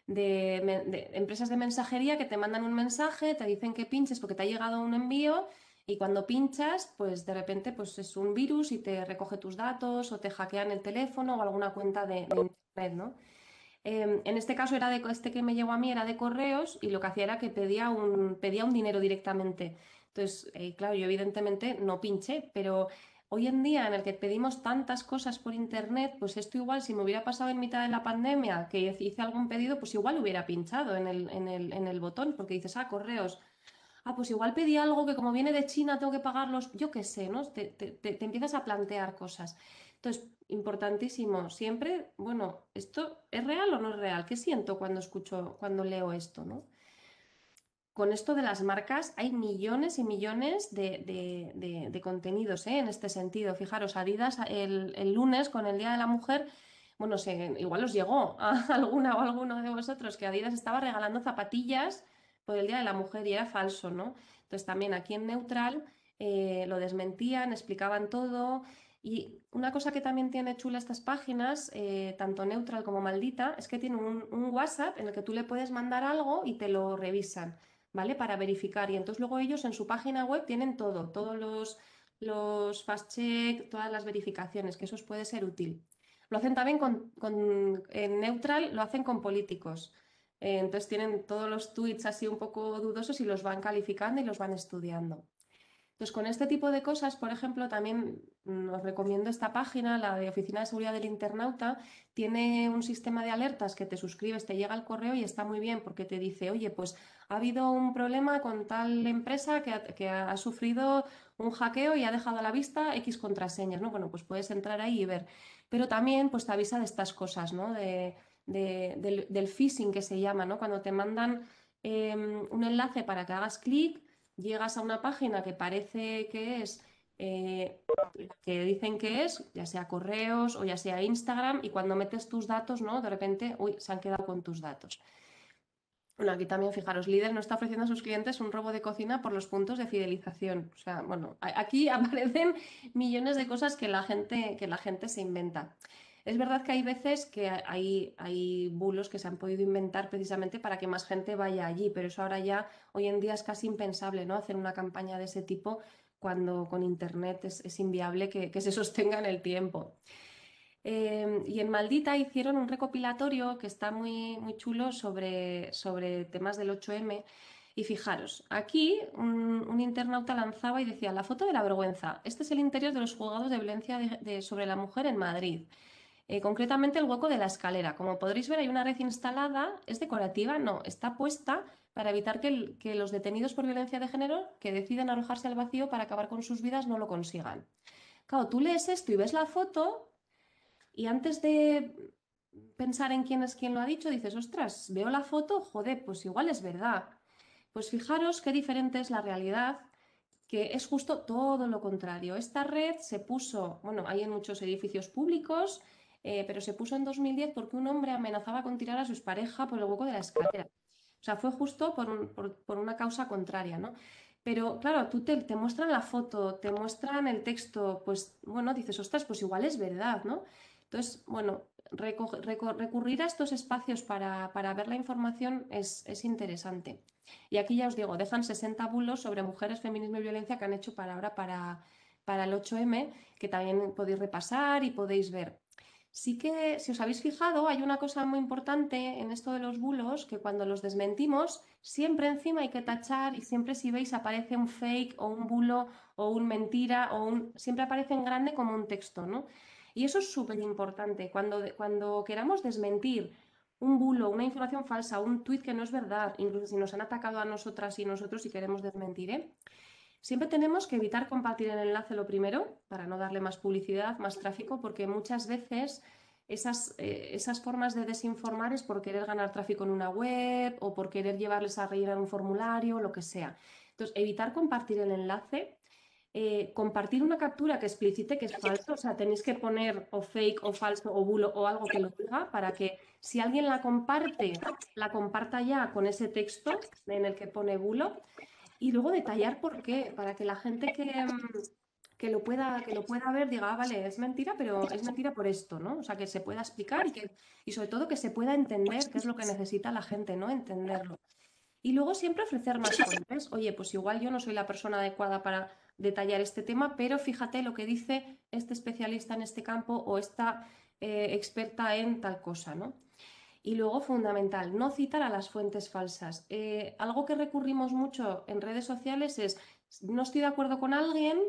empresas de mensajería que te mandan un mensaje, te dicen que pinches porque te ha llegado un envío y cuando pinchas, pues de repente pues es un virus y te recoge tus datos o te hackean el teléfono o alguna cuenta de internet, ¿no? En este caso este que me llegó a mí era de correos y lo que hacía era que pedía un dinero directamente. Entonces, claro, yo evidentemente no pinché, pero hoy en día en el que pedimos tantas cosas por internet, pues esto igual si me hubiera pasado en mitad de la pandemia que hice algún pedido, pues igual hubiera pinchado en el botón, porque dices, correos. Pues igual pedí algo que como viene de China tengo que pagarlos, yo qué sé, ¿no? Te empiezas a plantear cosas. Entonces, importantísimo, siempre, bueno, ¿esto es real o no es real? ¿Qué siento cuando leo esto, ¿no? Con esto de las marcas hay millones y millones de contenidos, en este sentido. Fijaros, Adidas el lunes con el Día de la Mujer, bueno, igual os llegó a alguna o alguno de vosotros que Adidas estaba regalando zapatillas por el Día de la Mujer y era falso, ¿no? Entonces también aquí en Neutral lo desmentían, explicaban todo. Y una cosa que también tiene chula estas páginas, tanto Neutral como Maldita, es que tiene un WhatsApp en el que tú le puedes mandar algo y te lo revisan, ¿vale? Para verificar. Y entonces luego ellos en su página web tienen todos los fast check, todas las verificaciones, que eso os puede ser útil. Lo hacen también en Neutral, lo hacen con políticos. Entonces tienen todos los tweets así un poco dudosos y los van calificando y los van estudiando. Entonces, con este tipo de cosas, por ejemplo, también os recomiendo esta página, la de Oficina de Seguridad del Internauta. Tiene un sistema de alertas que te suscribes, te llega el correo y está muy bien porque te dice, oye, pues ha habido un problema con tal empresa que ha sufrido un hackeo y ha dejado a la vista X contraseñas, ¿no? Bueno, pues puedes entrar ahí y ver. Pero también pues te avisa de estas cosas, ¿no? Del phishing que se llama, ¿no? Cuando te mandan un enlace para que hagas clic, llegas a una página que parece que es, que dicen que es, ya sea correos o ya sea Instagram, y cuando metes tus datos, ¿no? De repente, uy, se han quedado con tus datos. Bueno, aquí también, fijaros, Lidl no está ofreciendo a sus clientes un robo de cocina por los puntos de fidelización. O sea, bueno, aquí aparecen millones de cosas que la gente se inventa. Es verdad que hay veces que hay bulos que se han podido inventar precisamente para que más gente vaya allí, pero eso ahora ya, hoy en día es casi impensable, ¿no? Hacer una campaña de ese tipo cuando con Internet es inviable que se sostenga en el tiempo. Y en Maldita hicieron un recopilatorio que está muy, muy chulo sobre temas del 8M. Y fijaros, aquí un internauta lanzaba y decía, la foto de la vergüenza. Este es el interior de los juzgados de violencia sobre la mujer en Madrid. Concretamente el hueco de la escalera. Como podréis ver, hay una red instalada. ¿Es decorativa? No, está puesta para evitar que los detenidos por violencia de género que deciden arrojarse al vacío para acabar con sus vidas no lo consigan. Claro, tú lees esto y ves la foto y antes de pensar en quién es quien lo ha dicho, dices, ostras, veo la foto, joder, pues igual es verdad. Pues fijaros qué diferente es la realidad, que es justo todo lo contrario. Esta red se puso, bueno, hay en muchos edificios públicos, pero se puso en 2010 porque un hombre amenazaba con tirar a su expareja por el hueco de la escalera. O sea, fue justo por una causa contraria, ¿no? Pero claro, tú te muestran la foto, te muestran el texto, pues bueno, dices, ostras, pues igual es verdad, ¿no? Entonces, bueno, recurrir a estos espacios para ver la información es interesante. Y aquí ya os digo, dejan 60 bulos sobre mujeres, feminismo y violencia que han hecho para el 8M, que también podéis repasar y podéis ver. Sí que, si os habéis fijado, hay una cosa muy importante en esto de los bulos, que cuando los desmentimos, siempre encima hay que tachar y siempre si veis aparece un fake o un bulo o un mentira siempre aparece en grande como un texto, ¿no? Y eso es súper importante. Cuando queramos desmentir un bulo, una información falsa, un tuit que no es verdad, incluso si nos han atacado a nosotras y nosotros y queremos desmentir, siempre tenemos que evitar compartir el enlace lo primero, para no darle más publicidad, más tráfico, porque muchas veces esas formas de desinformar es por querer ganar tráfico en una web o por querer llevarles a rellenar un formulario, lo que sea. Entonces, evitar compartir el enlace. Compartir una captura que explicite que es falso, o sea, tenéis que poner o fake o falso o bulo o algo que lo diga para que si alguien la comparta ya con ese texto en el que pone bulo y luego detallar por qué, para que la gente que lo pueda ver diga, vale, es mentira, pero es mentira por esto, ¿no? O sea, que se pueda explicar y sobre todo que se pueda entender qué es lo que necesita la gente, ¿no? Entenderlo. Y luego siempre ofrecer más fuentes. Oye, pues igual yo no soy la persona adecuada para detallar este tema, pero fíjate lo que dice este especialista en este campo o esta experta en tal cosa, ¿no? Y luego, fundamental, no citar a las fuentes falsas. Algo que recurrimos mucho en redes sociales es, no estoy de acuerdo con alguien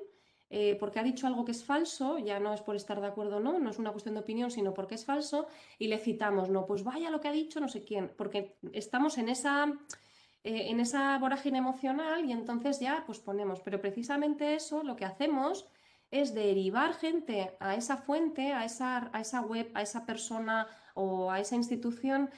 porque ha dicho algo que es falso, ya no es por estar de acuerdo o no, no es una cuestión de opinión, sino porque es falso, y le citamos, no, pues vaya lo que ha dicho no sé quién, porque estamos en esa vorágine emocional y entonces ya pues ponemos, pero precisamente eso lo que hacemos es derivar gente a esa fuente, a esa web, a esa persona o a esa institución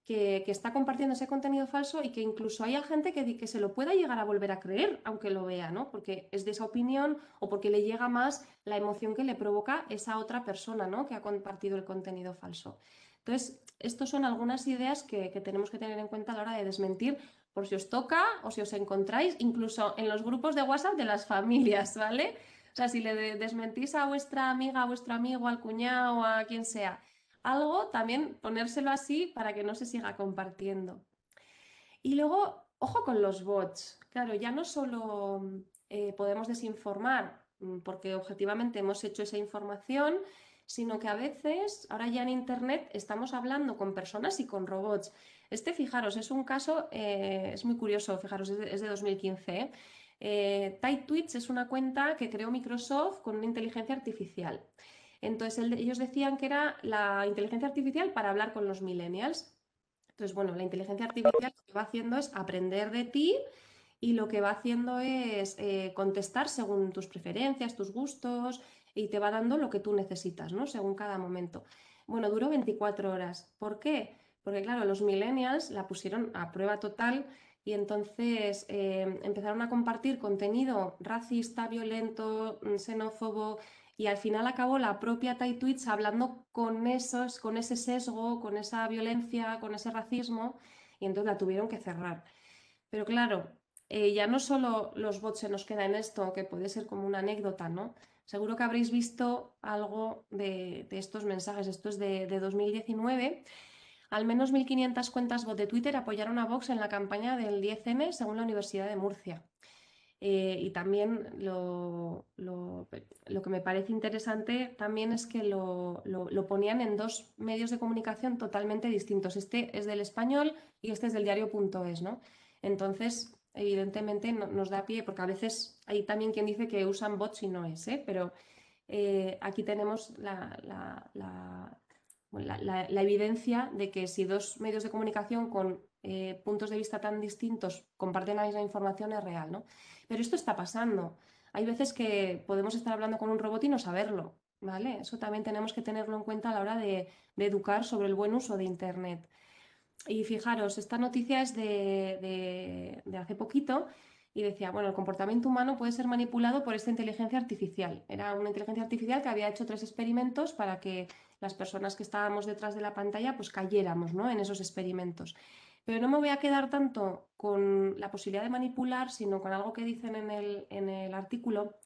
que está compartiendo ese contenido falso y que incluso haya gente que se lo pueda llegar a volver a creer, aunque lo vea, ¿no? Porque es de esa opinión o porque le llega más la emoción que le provoca esa otra persona, ¿no? Que ha compartido el contenido falso. Entonces, estas son algunas ideas que tenemos que tener en cuenta a la hora de desmentir, por si os toca o si os encontráis, incluso en los grupos de WhatsApp de las familias, ¿vale? O sea, si le desmentís a vuestra amiga, a vuestro amigo, al cuñado, a quien sea, algo, también ponérselo así para que no se siga compartiendo. Y luego, ojo con los bots. Claro, ya no solo podemos desinformar porque objetivamente hemos hecho esa información, sino que a veces, ahora ya en Internet, estamos hablando con personas y con robots. Fijaros, es un caso, es muy curioso, fijaros, es de 2015, TypeTweets es una cuenta que creó Microsoft con una inteligencia artificial. Entonces ellos decían que era la inteligencia artificial para hablar con los millennials. Entonces, bueno, la inteligencia artificial lo que va haciendo es aprender de ti y lo que va haciendo es contestar según tus preferencias, tus gustos y te va dando lo que tú necesitas, ¿no? Según cada momento. Bueno, duró 24 horas. ¿Por qué? Porque, claro, los millennials la pusieron a prueba total y entonces empezaron a compartir contenido racista, violento, xenófobo, y al final acabó la propia TypeTweets hablando con ese sesgo, con esa violencia, con ese racismo, y entonces la tuvieron que cerrar. Pero claro, ya no solo los bots se nos queda en esto, que puede ser como una anécdota, ¿no? Seguro que habréis visto algo de estos mensajes. Esto es de 2019. Al menos 1.500 cuentas bot de Twitter apoyaron a Vox en la campaña del 10M, según la Universidad de Murcia. Y también lo que me parece interesante también es que lo ponían en dos medios de comunicación totalmente distintos. Este es del Español y este es del diario.es, ¿no? Entonces, evidentemente nos da pie, porque a veces hay también quien dice que usan bots y no es, pero aquí tenemos la evidencia de que si dos medios de comunicación con puntos de vista tan distintos comparten la misma información es real, ¿no? Pero esto está pasando. Hay veces que podemos estar hablando con un robot y no saberlo, ¿vale? Eso también tenemos que tenerlo en cuenta a la hora de educar sobre el buen uso de Internet. Y fijaros, esta noticia es de hace poquito y decía, bueno, el comportamiento humano puede ser manipulado por esta inteligencia artificial. Era una inteligencia artificial que había hecho 3 experimentos para que las personas que estábamos detrás de la pantalla pues cayéramos, ¿no?, en esos experimentos. Pero no me voy a quedar tanto con la posibilidad de manipular, sino con algo que dicen en el artículo,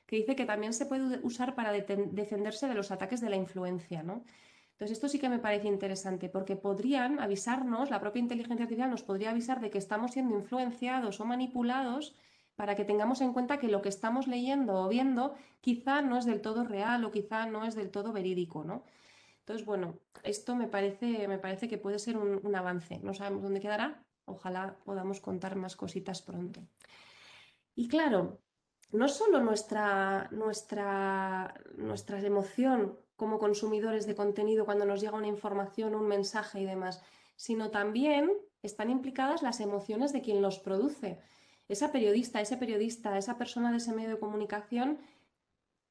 que dice que también se puede usar para defenderse de los ataques de la influencia, ¿no? Entonces esto sí que me parece interesante porque podrían avisarnos, la propia inteligencia artificial nos podría avisar de que estamos siendo influenciados o manipulados para que tengamos en cuenta que lo que estamos leyendo o viendo quizá no es del todo real o quizá no es del todo verídico, ¿no? Entonces, bueno, esto me parece que puede ser un avance. No sabemos dónde quedará. Ojalá podamos contar más cositas pronto. Y claro, no solo nuestra emoción como consumidores de contenido cuando nos llega una información, un mensaje y demás, sino también están implicadas las emociones de quien los produce. Esa periodista, esa persona de ese medio de comunicación,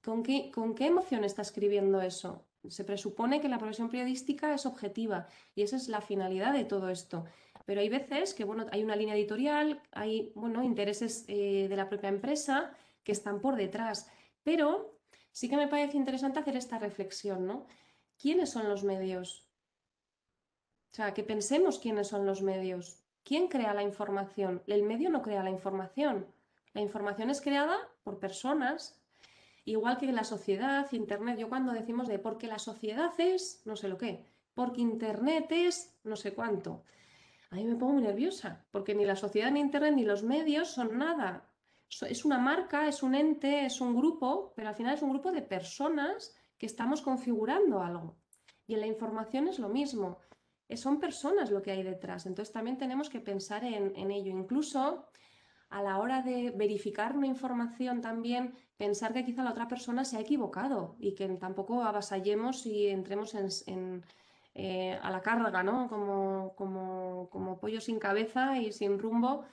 ¿con qué emoción está escribiendo eso? Se presupone que la profesión periodística es objetiva y esa es la finalidad de todo esto. Pero hay veces que, bueno, hay una línea editorial, hay, bueno, intereses de la propia empresa que están por detrás. Pero sí que me parece interesante hacer esta reflexión, ¿no? ¿Quiénes son los medios? O sea, que pensemos quiénes son los medios. ¿Quién crea la información? El medio no crea la información. La información es creada por personas. Igual que la sociedad, Internet, yo cuando decimos de porque la sociedad es no sé lo qué, porque Internet es no sé cuánto, a mí me pongo muy nerviosa, porque ni la sociedad, ni Internet, ni los medios son nada. Es una marca, es un ente, es un grupo, pero al final es un grupo de personas que estamos configurando algo. Y en la información es lo mismo, son personas lo que hay detrás, entonces también tenemos que pensar en ello, incluso a la hora de verificar una información también pensar que quizá la otra persona se ha equivocado y que tampoco avasallemos y entremos a la carga, ¿no? Como pollo sin cabeza y sin rumbo,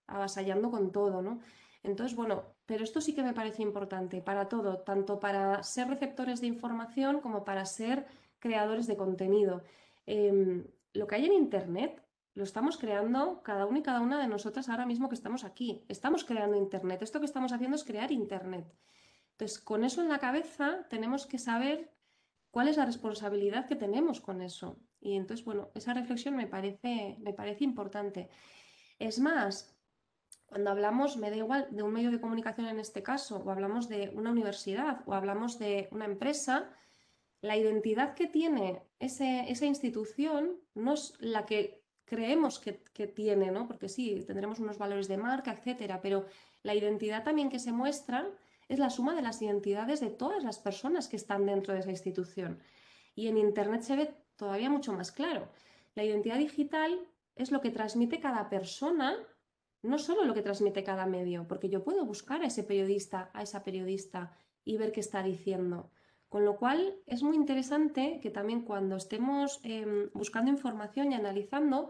avasallando con todo, ¿no? Entonces, bueno, pero esto sí que me parece importante para todo, tanto para ser receptores de información como para ser creadores de contenido. Lo que hay en Internet lo estamos creando cada uno y cada una de nosotras ahora mismo que estamos aquí. Estamos creando Internet. Esto que estamos haciendo es crear Internet. Entonces, con eso en la cabeza tenemos que saber cuál es la responsabilidad que tenemos con eso. Y entonces, bueno, esa reflexión me parece importante. Es más, cuando hablamos, me da igual, de un medio de comunicación en este caso, o hablamos de una universidad, o hablamos de una empresa, la identidad que tiene esa institución no es la que creemos que tiene, ¿no? Porque sí, tendremos unos valores de marca, etcétera, pero la identidad también que se muestra es la suma de las identidades de todas las personas que están dentro de esa institución. Y en Internet se ve todavía mucho más claro. La identidad digital es lo que transmite cada persona no solo lo que transmite cada medio, porque yo puedo buscar a ese periodista, a esa periodista y ver qué está diciendo. Con lo cual es muy interesante que también cuando estemos buscando información y analizando,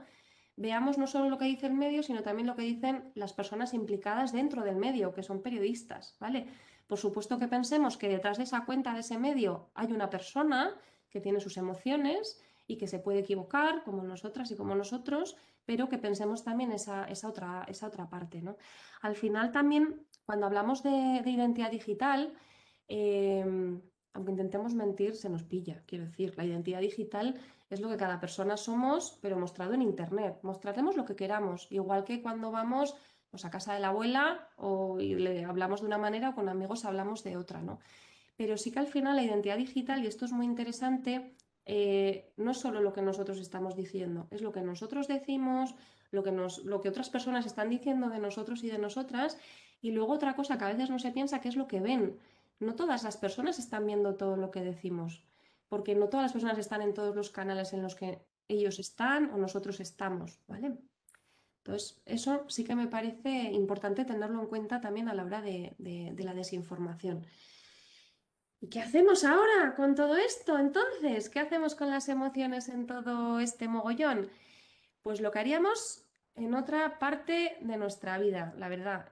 veamos no solo lo que dice el medio, sino también lo que dicen las personas implicadas dentro del medio, que son periodistas, ¿vale? Por supuesto que pensemos que detrás de esa cuenta, de ese medio, hay una persona que tiene sus emociones y que se puede equivocar, como nosotras y como nosotros, pero que pensemos también esa otra parte, ¿no? Al final también, cuando hablamos de identidad digital, aunque intentemos mentir, se nos pilla. Quiero decir, la identidad digital es lo que cada persona somos, pero mostrado en Internet. Mostraremos lo que queramos, igual que cuando vamos pues, a casa de la abuela y le hablamos de una manera o con amigos hablamos de otra, ¿no? Pero sí que al final la identidad digital, y esto es muy interesante, no es solo lo que nosotros estamos diciendo, es lo que nosotros decimos, lo que otras personas están diciendo de nosotros y de nosotras, y luego otra cosa que a veces no se piensa, que es lo que ven. No todas las personas están viendo todo lo que decimos, porque no todas las personas están en todos los canales en los que ellos están o nosotros estamos, ¿vale? Entonces, eso sí que me parece importante tenerlo en cuenta también a la hora de la desinformación. ¿Y qué hacemos ahora con todo esto? Entonces, ¿qué hacemos con las emociones en todo este mogollón? Pues lo que haríamos en otra parte de nuestra vida, la verdad.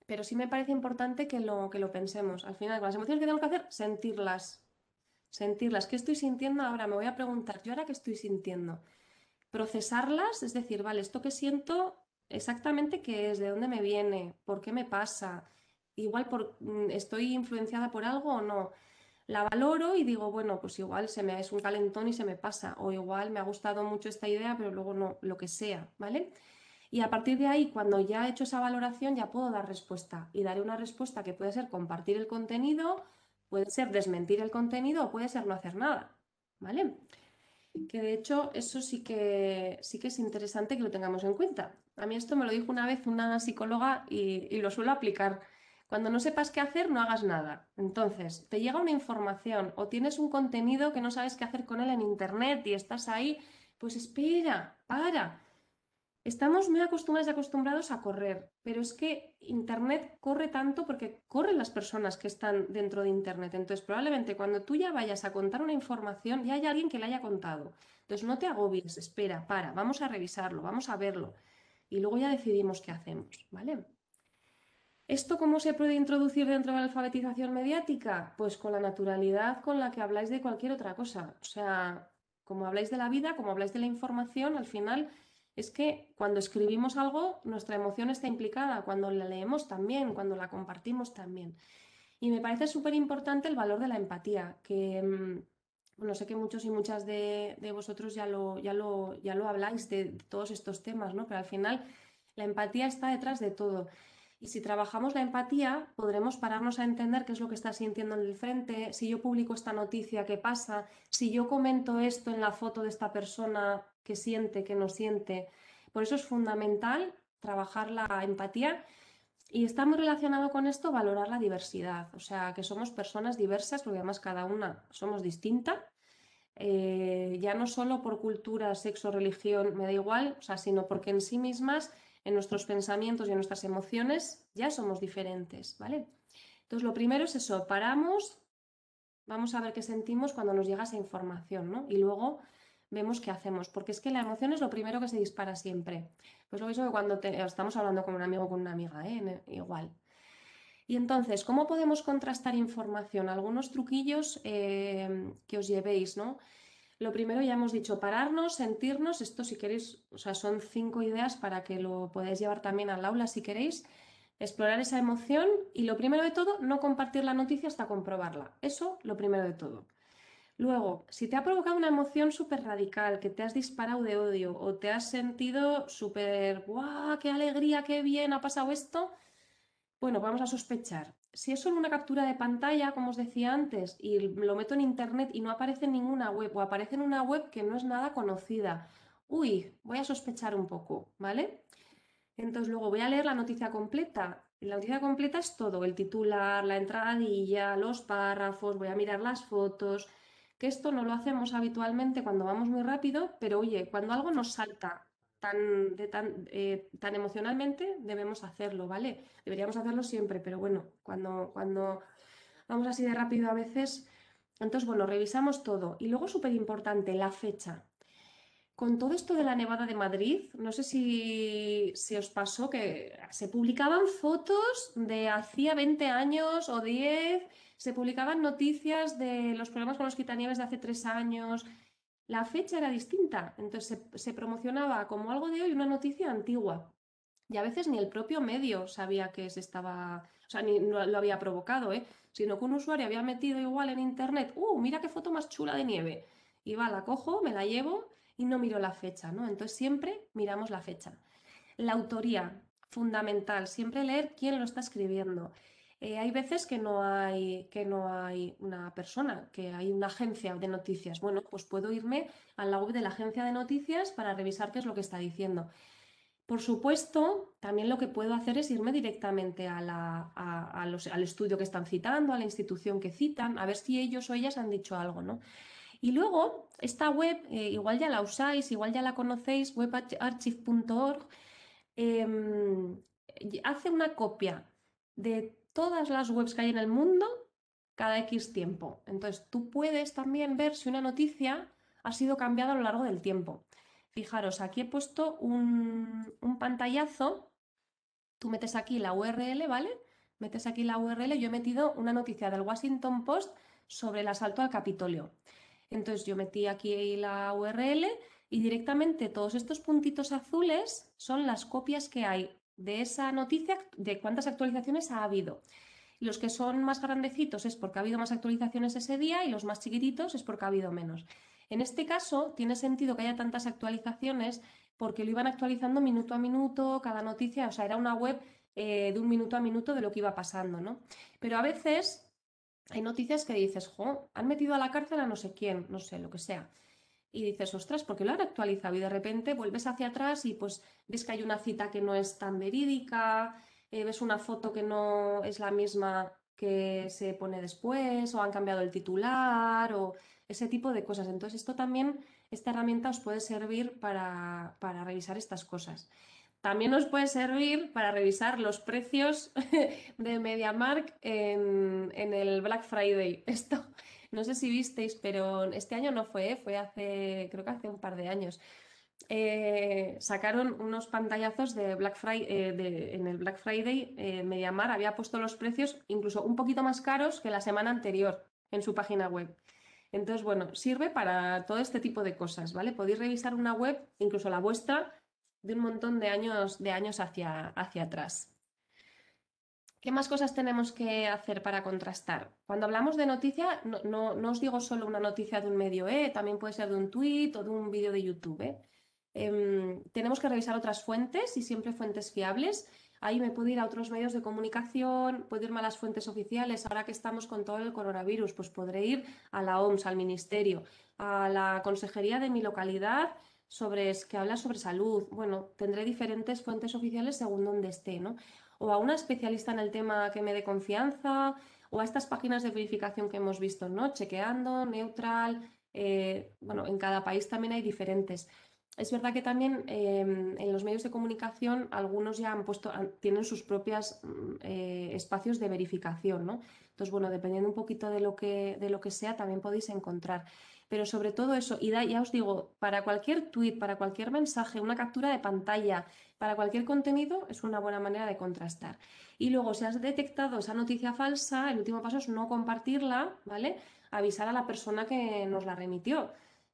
Pero sí me parece importante que lo pensemos. Al final, con las emociones que tenemos que hacer, sentirlas. Sentirlas. ¿Qué estoy sintiendo ahora? Me voy a preguntar, ¿yo ahora qué estoy sintiendo? Procesarlas, es decir, vale, esto que siento, exactamente qué es, de dónde me viene, por qué me pasa, igual estoy influenciada por algo o no. La valoro y digo, bueno, pues igual es un calentón y se me pasa, o igual me ha gustado mucho esta idea, pero luego no, lo que sea, ¿vale? Y a partir de ahí, cuando ya he hecho esa valoración, ya puedo dar respuesta. Y daré una respuesta que puede ser compartir el contenido, puede ser desmentir el contenido o puede ser no hacer nada, ¿vale? Que de hecho eso sí que es interesante que lo tengamos en cuenta. A mí esto me lo dijo una vez una psicóloga y lo suelo aplicar. Cuando no sepas qué hacer, no hagas nada. Entonces, te llega una información o tienes un contenido que no sabes qué hacer con él en internet y estás ahí, pues espera, para. Estamos muy acostumbrados y acostumbrados a correr, pero es que Internet corre tanto porque corren las personas que están dentro de Internet. Entonces, probablemente cuando tú ya vayas a contar una información, ya hay alguien que la haya contado. Entonces, no te agobies, espera, para, vamos a revisarlo, vamos a verlo y luego ya decidimos qué hacemos, ¿vale? ¿Esto cómo se puede introducir dentro de la alfabetización mediática? Pues con la naturalidad con la que habláis de cualquier otra cosa. O sea, como habláis de la vida, como habláis de la información, al final es que cuando escribimos algo, nuestra emoción está implicada, cuando la leemos también, cuando la compartimos también. Y me parece súper importante el valor de la empatía, que bueno, sé que muchos y muchas de vosotros ya lo habláis de todos estos temas, ¿no? Pero al final la empatía está detrás de todo. Y si trabajamos la empatía, podremos pararnos a entender qué es lo que está sintiendo en el frente, si yo publico esta noticia, qué pasa, si yo comento esto en la foto de esta persona, qué siente, qué no siente. Por eso es fundamental trabajar la empatía y está muy relacionado con esto valorar la diversidad, o sea, que somos personas diversas, porque además cada una somos distinta, ya no solo por cultura, sexo, religión, me da igual, o sea, sino porque en sí mismas en nuestros pensamientos y en nuestras emociones ya somos diferentes, ¿vale? Entonces, lo primero es eso, paramos, vamos a ver qué sentimos cuando nos llega esa información, ¿no? Y luego vemos qué hacemos, porque es que la emoción es lo primero que se dispara siempre. Pues lo mismo que cuando estamos hablando con un amigo o con una amiga, igual. Y entonces, ¿cómo podemos contrastar información? Algunos truquillos que os llevéis, ¿no? Lo primero ya hemos dicho, pararnos, sentirnos, esto si queréis, o sea, son 5 ideas para que lo podáis llevar también al aula si queréis, explorar esa emoción y lo primero de todo, no compartir la noticia hasta comprobarla, eso lo primero de todo. Luego, si te ha provocado una emoción súper radical, que te has disparado de odio o te has sentido súper, ¡guau! ¡Qué alegría, qué bien ha pasado esto! Bueno, vamos a sospechar. Si es solo una captura de pantalla, como os decía antes, y lo meto en internet y no aparece en ninguna web o aparece en una web que no es nada conocida, uy, voy a sospechar un poco, ¿vale? Entonces luego voy a leer la noticia completa. La noticia completa es todo, el titular, la entradilla, los párrafos, voy a mirar las fotos, que esto no lo hacemos habitualmente cuando vamos muy rápido, pero oye, cuando algo nos salta tan emocionalmente, debemos hacerlo, ¿vale? Deberíamos hacerlo siempre, pero bueno, cuando vamos así de rápido a veces. Entonces, bueno, revisamos todo. Y luego, súper importante, la fecha. Con todo esto de la Nevada de Madrid, no sé si os pasó que se publicaban fotos de hacía 20 años o 10, se publicaban noticias de los problemas con los quitanieves de hace 3 años. La fecha era distinta, entonces se promocionaba como algo de hoy una noticia antigua. Y a veces ni el propio medio sabía que se estaba, o sea, ni lo había provocado, sino que un usuario había metido igual en internet, mira qué foto más chula de nieve. Y va, la cojo, me la llevo y no miro la fecha, ¿no? Entonces siempre miramos la fecha. La autoría, fundamental, siempre leer quién lo está escribiendo. Hay veces que no hay una persona, que hay una agencia de noticias. Bueno, pues puedo irme a la web de la agencia de noticias para revisar qué es lo que está diciendo. Por supuesto, también lo que puedo hacer es irme directamente al estudio que están citando, a la institución que citan, a ver si ellos o ellas han dicho algo, ¿no? Y luego, esta web, igual ya la usáis, igual ya la conocéis, webarchive.org, hace una copia de todas las webs que hay en el mundo cada X tiempo. Entonces, tú puedes también ver si una noticia ha sido cambiada a lo largo del tiempo. Fijaros, aquí he puesto un pantallazo, tú metes aquí la URL, ¿vale? Metes aquí la URL, yo he metido una noticia del Washington Post sobre el asalto al Capitolio. Entonces yo metí aquí la URL y directamente todos estos puntitos azules son las copias que hay de esa noticia, de cuántas actualizaciones ha habido. Los que son más grandecitos es porque ha habido más actualizaciones ese día y los más chiquititos es porque ha habido menos. En este caso tiene sentido que haya tantas actualizaciones porque lo iban actualizando minuto a minuto, cada noticia, o sea, era una web de un minuto a minuto de lo que iba pasando, ¿no? Pero a veces hay noticias que dices, han metido a la cárcel a no sé quién, no sé, lo que sea. Y dices, ostras, ¿por qué lo han actualizado? Y de repente vuelves hacia atrás y pues ves que hay una cita que no es tan verídica, ves una foto que no es la misma que se pone después, o han cambiado el titular, o ese tipo de cosas. Entonces, esta herramienta os puede servir para revisar estas cosas. También nos puede servir para revisar los precios de MediaMarkt en el Black Friday. Esto, no sé si visteis, pero este año no fue, creo que hace un par de años. Sacaron unos pantallazos de Black Friday, en el Black Friday MediaMarkt había puesto los precios incluso un poquito más caros que la semana anterior en su página web. Entonces, bueno, sirve para todo este tipo de cosas, ¿vale? Podéis revisar una web, incluso la vuestra, de un montón de años hacia atrás. ¿Qué más cosas tenemos que hacer para contrastar? Cuando hablamos de noticia, no os digo solo una noticia de un medio, también puede ser de un tweet o de un vídeo de YouTube. Tenemos que revisar otras fuentes y siempre fuentes fiables. Ahí me puedo ir a otros medios de comunicación, puedo irme a las fuentes oficiales. Ahora que estamos con todo el coronavirus, pues podré ir a la OMS, al Ministerio, a la consejería de mi localidad, que habla sobre salud. Bueno, tendré diferentes fuentes oficiales según donde esté, ¿no? O a una especialista en el tema que me dé confianza, o a estas páginas de verificación que hemos visto, ¿no? Chequeando, Neutral, bueno, en cada país también hay diferentes. Es verdad que también en los medios de comunicación algunos ya tienen sus propios espacios de verificación, ¿no? Entonces, bueno, dependiendo un poquito de lo que sea, también podéis encontrar. Pero sobre todo eso, y ya os digo, para cualquier tweet, para cualquier mensaje, una captura de pantalla, para cualquier contenido, es una buena manera de contrastar. Y luego, si has detectado esa noticia falsa, el último paso es no compartirla, ¿vale? Avisar a la persona que nos la remitió.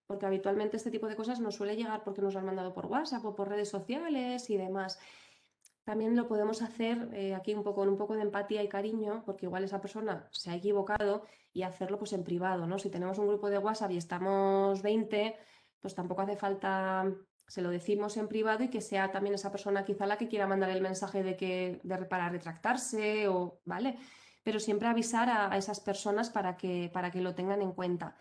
Porque habitualmente este tipo de cosas nos suele llegar porque nos lo han mandado por WhatsApp o por redes sociales y demás. También lo podemos hacer aquí con un poco de empatía y cariño, porque igual esa persona se ha equivocado, y hacerlo pues en privado, ¿no? Si tenemos un grupo de WhatsApp y estamos 20, pues tampoco hace falta, se lo decimos en privado y que sea también esa persona quizá la que quiera mandar el mensaje para retractarse, ¿vale? Pero siempre avisar a esas personas para que lo tengan en cuenta.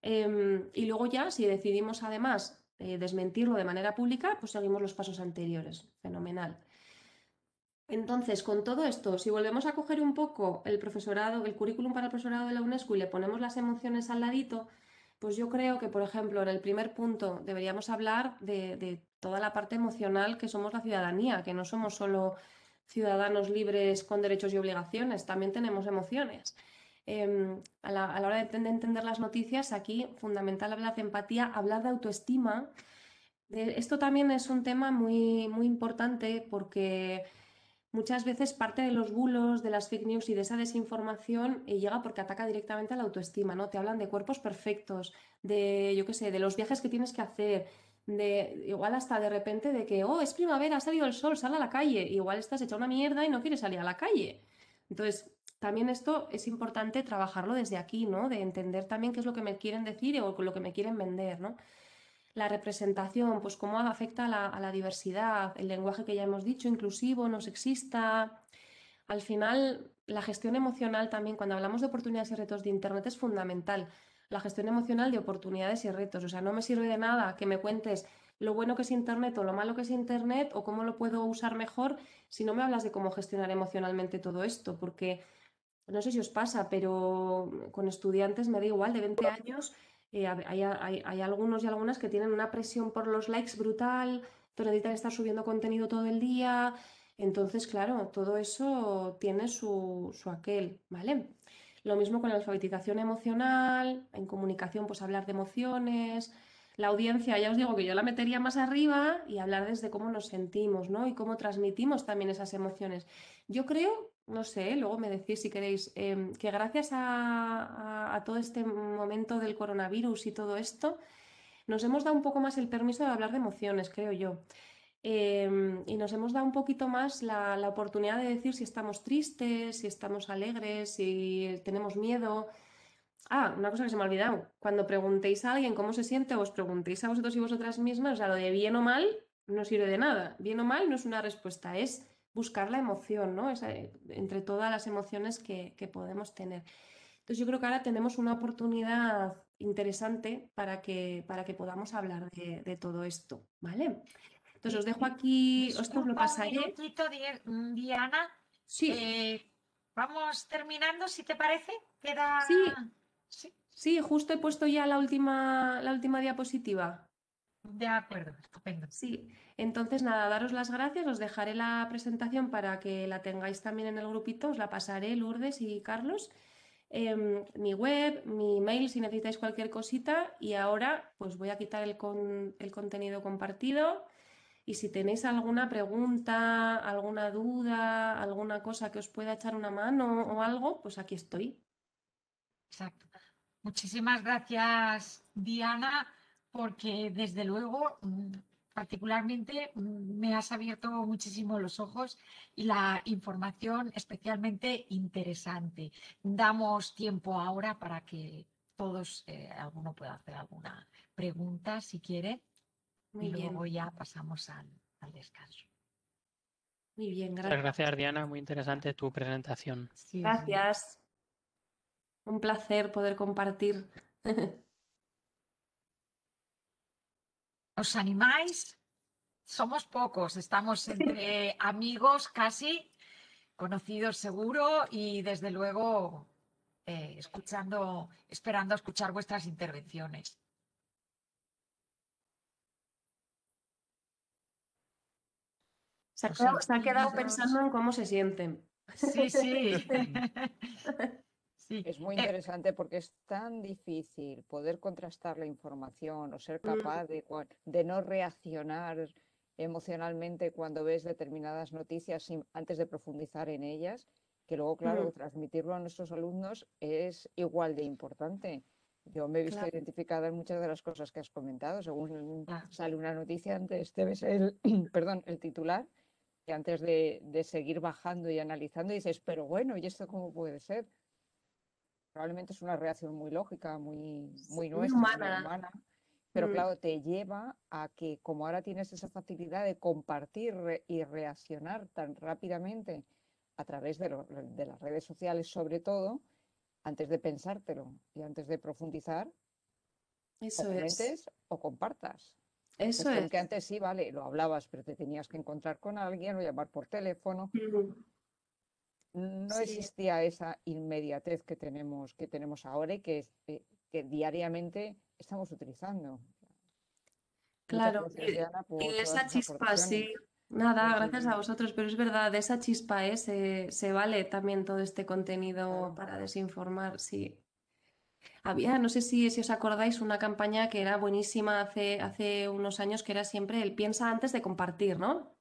Y luego ya, si decidimos además desmentirlo de manera pública, pues seguimos los pasos anteriores. Fenomenal. Entonces, con todo esto, si volvemos a coger un poco el currículum para el profesorado de la UNESCO y le ponemos las emociones al ladito, pues yo creo que, por ejemplo, en el primer punto deberíamos hablar de toda la parte emocional que somos la ciudadanía, que no somos solo ciudadanos libres con derechos y obligaciones, también tenemos emociones. A la hora de entender las noticias, aquí fundamental hablar de empatía, hablar de autoestima. Esto también es un tema muy, muy importante porque muchas veces parte de los bulos, de las fake news y de esa desinformación llega porque ataca directamente a la autoestima, ¿no? Te hablan de cuerpos perfectos, de, yo qué sé, de los viajes que tienes que hacer, de igual hasta de repente de que, oh, es primavera, ha salido el sol, sal a la calle, igual estás hecha una mierda y no quieres salir a la calle. Entonces, también esto es importante trabajarlo desde aquí, ¿no? De entender también qué es lo que me quieren decir o lo que me quieren vender, ¿no? La representación, pues cómo afecta a la diversidad, el lenguaje que ya hemos dicho, inclusivo, no sexista. Al final, la gestión emocional también, cuando hablamos de oportunidades y retos de Internet, es fundamental. La gestión emocional de oportunidades y retos. O sea, no me sirve de nada que me cuentes lo bueno que es Internet o lo malo que es Internet o cómo lo puedo usar mejor si no me hablas de cómo gestionar emocionalmente todo esto. Porque no sé si os pasa, pero con estudiantes me da igual, de 20 años, hay algunos y algunas que tienen una presión por los likes brutal, entonces necesitan estar subiendo contenido todo el día. Entonces, claro, todo eso tiene su aquel, ¿vale? Lo mismo con la alfabetización emocional, en comunicación, pues hablar de emociones. La audiencia, ya os digo que yo la metería más arriba y hablar desde cómo nos sentimos, ¿no? Y cómo transmitimos también esas emociones. Yo creo, no sé, luego me decís si queréis, que gracias a todo este momento del coronavirus y todo esto, nos hemos dado un poco más el permiso de hablar de emociones, creo yo. Y nos hemos dado un poquito más la oportunidad de decir si estamos tristes, si estamos alegres, si tenemos miedo. Ah, una cosa que se me ha olvidado. Cuando preguntéis a alguien cómo se siente o os preguntéis a vosotros y vosotras mismas, o sea, lo de bien o mal no sirve de nada. Bien o mal no es una respuesta, es buscar la emoción, ¿no? Entre todas las emociones que podemos tener. Entonces yo creo que ahora tenemos una oportunidad interesante para que podamos hablar de todo esto, ¿vale? Entonces os dejo aquí, esto os lo pasaré. Un minutito, Diana. Sí. Vamos terminando, si te parece. Queda... Sí, sí, justo he puesto ya la última diapositiva. De acuerdo, estupendo. Sí, entonces nada, daros las gracias, os dejaré la presentación para que la tengáis también en el grupito, os la pasaré Lourdes y Carlos. Mi web, mi mail si necesitáis cualquier cosita y ahora pues voy a quitar el contenido compartido y si tenéis alguna pregunta, alguna duda, alguna cosa que os pueda echar una mano o algo, pues aquí estoy. Exacto. Muchísimas gracias, Diana, porque desde luego, particularmente, me has abierto muchísimo los ojos y la información especialmente interesante. Damos tiempo ahora para que todos, alguno pueda hacer alguna pregunta si quiere. Muy y bien. luego ya pasamos al descanso. Muy bien, Muchas gracias. gracias, Diana. Muy interesante tu presentación. Gracias. Un placer poder compartir. ¿Os animáis? Somos pocos, estamos entre amigos casi, conocidos seguro y desde luego esperando a escuchar vuestras intervenciones. Se ha quedado pensando en cómo se sienten. Sí, sí. Es muy interesante porque es tan difícil poder contrastar la información o ser capaz de no reaccionar emocionalmente cuando ves determinadas noticias antes de profundizar en ellas, que luego, claro, transmitirlo a nuestros alumnos es igual de importante. Yo me he visto identificada en muchas de las cosas que has comentado. Según sale una noticia, antes te ves el titular y antes de seguir bajando y analizando dices, pero bueno, ¿y esto cómo puede ser? Probablemente es una reacción muy lógica, muy nuestra, muy humana, pero claro, te lleva a que como ahora tienes esa facilidad de compartir y reaccionar tan rápidamente a través de las redes sociales sobre todo, antes de pensártelo y antes de profundizar, Eso o comentes o compartas. Eso es. es. Aunque antes sí, vale, lo hablabas, pero te tenías que encontrar con alguien o llamar por teléfono. No existía esa inmediatez que tenemos ahora y que diariamente estamos utilizando. Claro, gracias, Diana, y por de todas esa tus chispa, aportaciones. sí. Nada, Sí, sí, gracias sí. a vosotros, pero es verdad, de esa chispa, se vale también todo este contenido para desinformar, sí. Había, no sé si os acordáis, una campaña que era buenísima hace unos años, que era siempre el piensa antes de compartir, ¿no?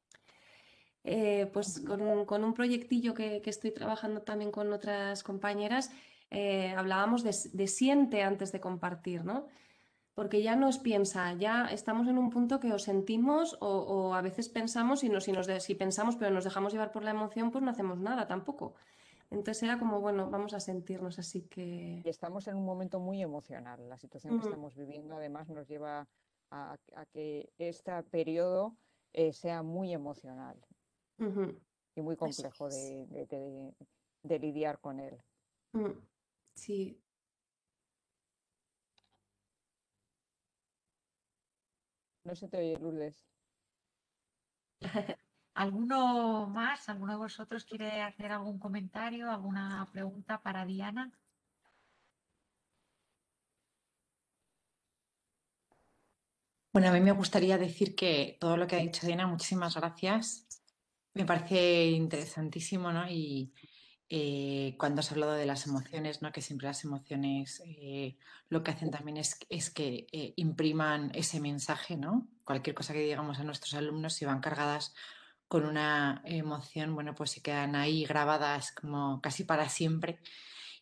Pues con un proyectillo que estoy trabajando también con otras compañeras, hablábamos de siente antes de compartir, ¿no? Porque ya no es piensa, ya estamos en un punto que o sentimos o a veces pensamos y si pensamos pero nos dejamos llevar por la emoción, pues no hacemos nada tampoco. Entonces era como, bueno, vamos a sentirnos, así que... Y estamos en un momento muy emocional. La situación que estamos viviendo además nos lleva a que este periodo sea muy emocional Ujú. y muy Eso complejo es. de lidiar con él. Sí. No se te oye, Lourdes. ¿Alguno más? ¿Alguno de vosotros quiere hacer algún comentario, alguna pregunta para Diana? Bueno, a mí me gustaría decir que todo lo que ha dicho Diana, muchísimas gracias. Me parece interesantísimo, ¿no? Y cuando has hablado de las emociones, ¿no? Que siempre las emociones lo que hacen también es que impriman ese mensaje, ¿no? Cualquier cosa que digamos a nuestros alumnos, si van cargadas con una emoción, bueno, pues se quedan ahí grabadas como casi para siempre.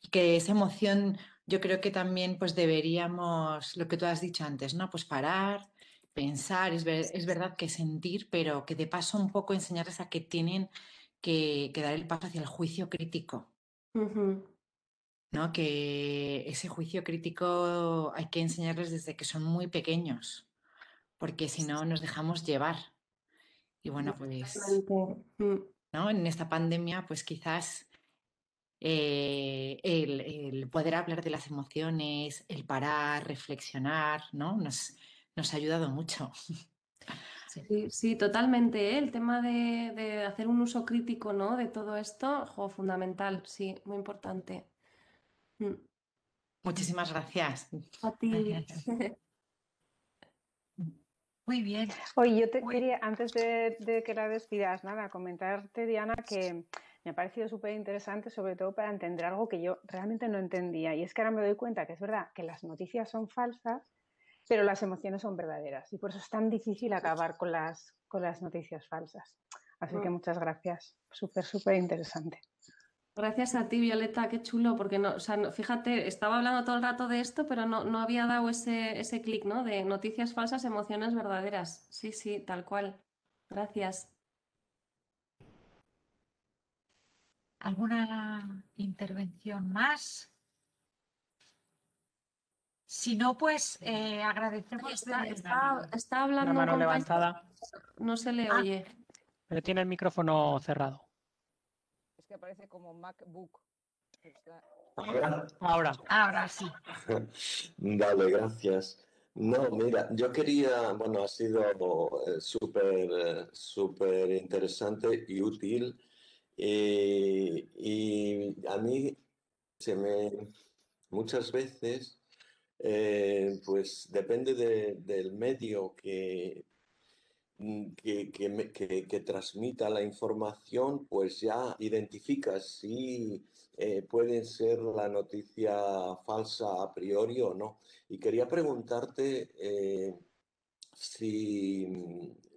Y que esa emoción yo creo que también pues deberíamos, lo que tú has dicho antes, ¿no? Pues parar, pensar, es verdad que sentir, pero que de paso un poco enseñarles a que tienen que dar el paso hacia el juicio crítico, Ujú. ¿no? Que ese juicio crítico hay que enseñarles desde que son muy pequeños, porque si no nos dejamos llevar. Y bueno, pues, Totalmente. ¿no? En esta pandemia, pues quizás el poder hablar de las emociones, el parar, reflexionar, ¿no? Nos ha ayudado mucho. Sí, sí, totalmente, ¿eh? El tema de hacer un uso crítico, ¿no? De todo esto, fundamental, sí, muy importante. Muchísimas gracias. A ti. Muy bien. Oye, yo te quería, antes de que la despidas, nada, comentarte, Diana, que me ha parecido súper interesante, sobre todo para entender algo que yo realmente no entendía. Y es que ahora me doy cuenta que es verdad que las noticias son falsas, pero las emociones son verdaderas. Y por eso es tan difícil acabar con las noticias falsas. Así que muchas gracias. Súper, súper interesante. Gracias a ti, Violeta, qué chulo, porque no, o sea, fíjate, estaba hablando todo el rato de esto, pero no había dado ese clic, ¿no? De noticias falsas, emociones verdaderas. Sí, sí, tal cual. Gracias. ¿Alguna intervención más? Si no, pues agradecemos. Está hablando Una un mano compañero, levantada, no se le oye. pero tiene el micrófono cerrado. Es que aparece como MacBook. Ahora. Ahora sí. Vale, gracias. No, mira, yo quería, bueno, ha sido súper interesante y útil. Y a mí muchas veces, pues depende del medio que transmita la información, pues ya identifica si puede ser la noticia falsa a priori o no. Y quería preguntarte si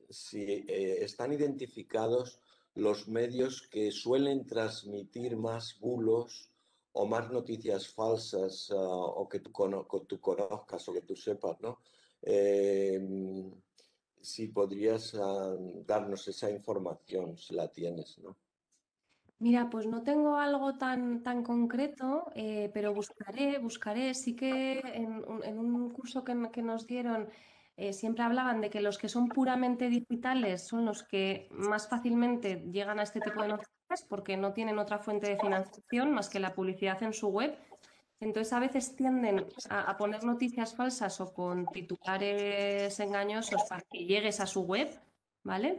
están identificados los medios que suelen transmitir más bulos o más noticias falsas o que tú conozcas o que tú sepas, ¿no? Si podrías darnos esa información, si la tienes, ¿no? Mira, pues no tengo algo tan concreto, pero buscaré. Sí que en un curso que nos dieron siempre hablaban de que los que son puramente digitales son los que más fácilmente llegan a este tipo de noticias porque no tienen otra fuente de financiación más que la publicidad en su web. Entonces a veces tienden a poner noticias falsas o con titulares engañosos para que llegues a su web, ¿vale?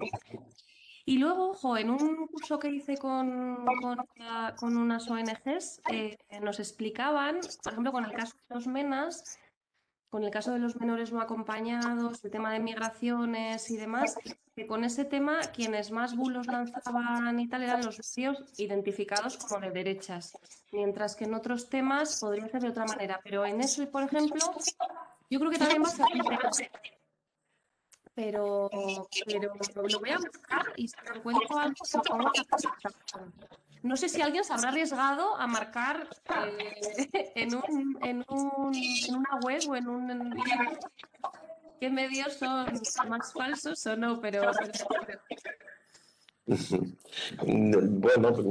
Y luego, ojo, en un curso que hice con unas ONGs, nos explicaban, por ejemplo, con el caso de los MENAS, con el caso de los menores no acompañados, el tema de migraciones y demás, que con ese tema quienes más bulos lanzaban y tal eran los medios identificados como de derechas, mientras que en otros temas podría ser de otra manera. Pero en eso, por ejemplo, yo creo que también va a ser pero lo voy a buscar y si encuentro algo lo pongo en la presentación. No sé si alguien se habrá arriesgado a marcar en una web o en un qué medios son más falsos o no, pero Bueno, pues,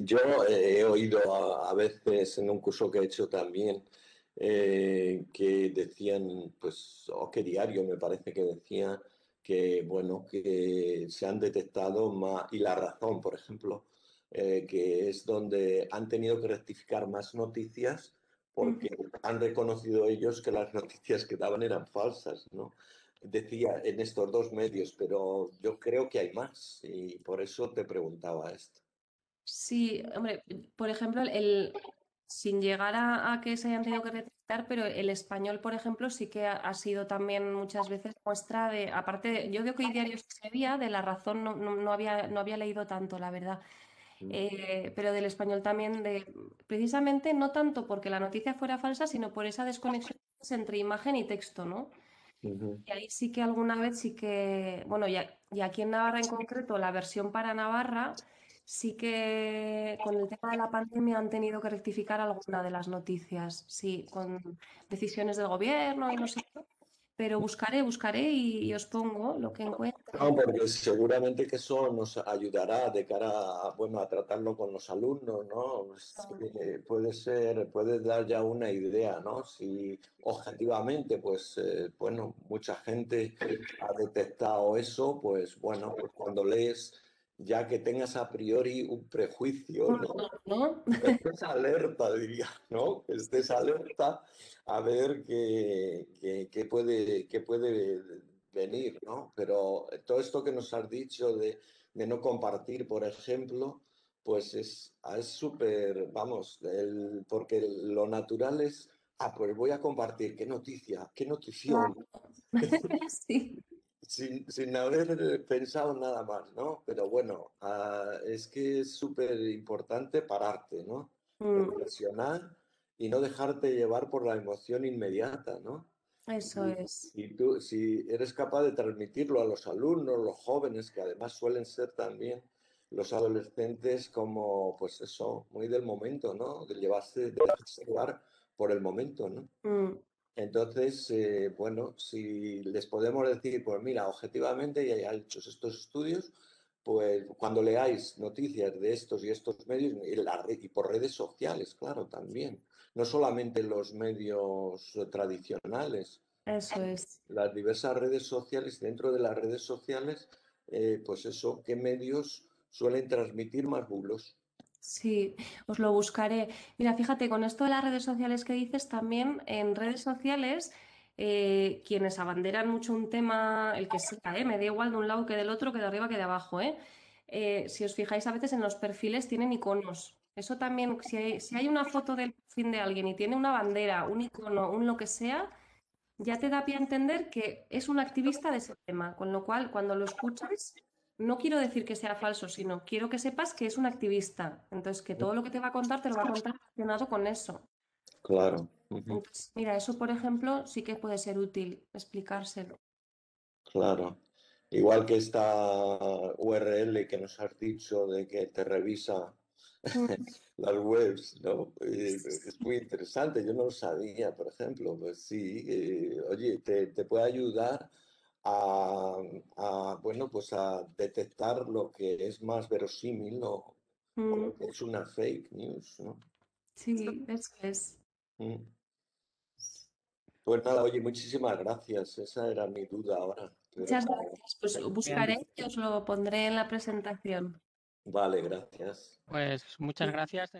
yo he oído a veces en un curso que he hecho también que decían, pues, o qué diario me parece que decía que, bueno, que se han detectado más, y La Razón, por ejemplo, que es donde han tenido que rectificar más noticias porque han reconocido ellos que las noticias que daban eran falsas, ¿no? Decía en estos dos medios, pero yo creo que hay más y por eso te preguntaba esto. sí, hombre, por ejemplo, sin llegar a que se hayan tenido que detectar, pero el Español, por ejemplo, sí que ha sido también muchas veces muestra de, aparte de, yo de OK Diario sí sabía, de La Razón no había leído tanto, la verdad. Pero del Español también, precisamente no tanto porque la noticia fuera falsa, sino por esa desconexión entre imagen y texto, ¿no? Y ahí sí que alguna vez sí que, bueno, y aquí en Navarra en concreto, la versión para Navarra, sí que con el tema de la pandemia han tenido que rectificar alguna de las noticias, sí, con decisiones del gobierno y no sé qué, pero buscaré y os pongo lo que encuentre. No, porque seguramente que eso nos ayudará de cara a, bueno, a tratarlo con los alumnos, ¿no? Puede ser, puede dar ya una idea, ¿no? Si objetivamente, pues, bueno, mucha gente ha detectado eso, pues, bueno, pues cuando lees, ya que tengas a priori un prejuicio, ¿no? Que estés alerta, diría, ¿no? Que estés alerta a ver qué puede venir, ¿no? Pero todo esto que nos has dicho de no compartir, por ejemplo, pues es súper, vamos, porque lo natural es, pues voy a compartir, qué noticia, qué notición, Sí. sin haber pensado nada más, ¿no? Pero bueno, es que es súper importante pararte, ¿no? Reflexionar y no dejarte llevar por la emoción inmediata, ¿no? Eso es. Y tú, si eres capaz de transmitirlo a los alumnos, los jóvenes, que además suelen ser también los adolescentes como, pues eso, muy del momento, ¿no? De dejarse llevar por el momento, ¿no? Entonces, bueno, si les podemos decir, pues mira, objetivamente ya hay hechos estos estudios, pues cuando leáis noticias de estos y estos medios, y por redes sociales, claro, también, no solamente los medios tradicionales, eso es. las diversas redes sociales, dentro de las redes sociales, pues eso, ¿qué medios suelen transmitir más bulos? Sí, os lo buscaré. Mira, fíjate, con esto de las redes sociales que dices, también en redes sociales, quienes abanderan mucho un tema, el que sea, me da igual de un lado que del otro, que de arriba que de abajo, si os fijáis, a veces en los perfiles tienen iconos. Eso también, si hay una foto del fin de alguien y tiene una bandera, un icono, un lo que sea, ya te da pie a entender que es un activista de ese tema, con lo cual cuando lo escuchas, no quiero decir que sea falso, sino quiero que sepas que es un activista. Entonces, que todo lo que te va a contar te lo va a contar relacionado con eso. Claro. Entonces, mira, eso por ejemplo sí que puede ser útil explicárselo. Claro. Igual que esta URL que nos has dicho de que te revisa las webs, ¿no? Es muy interesante, yo no lo sabía, por ejemplo. Pues sí, oye, te puede ayudar bueno, pues a detectar lo que es más verosímil, ¿no? O lo que es una fake news, ¿no? Sí, eso es. Pues nada, oye, muchísimas gracias. Esa era mi duda ahora. Muchas gracias. Pues buscaré y os lo pondré en la presentación. Vale, gracias. Pues muchas gracias.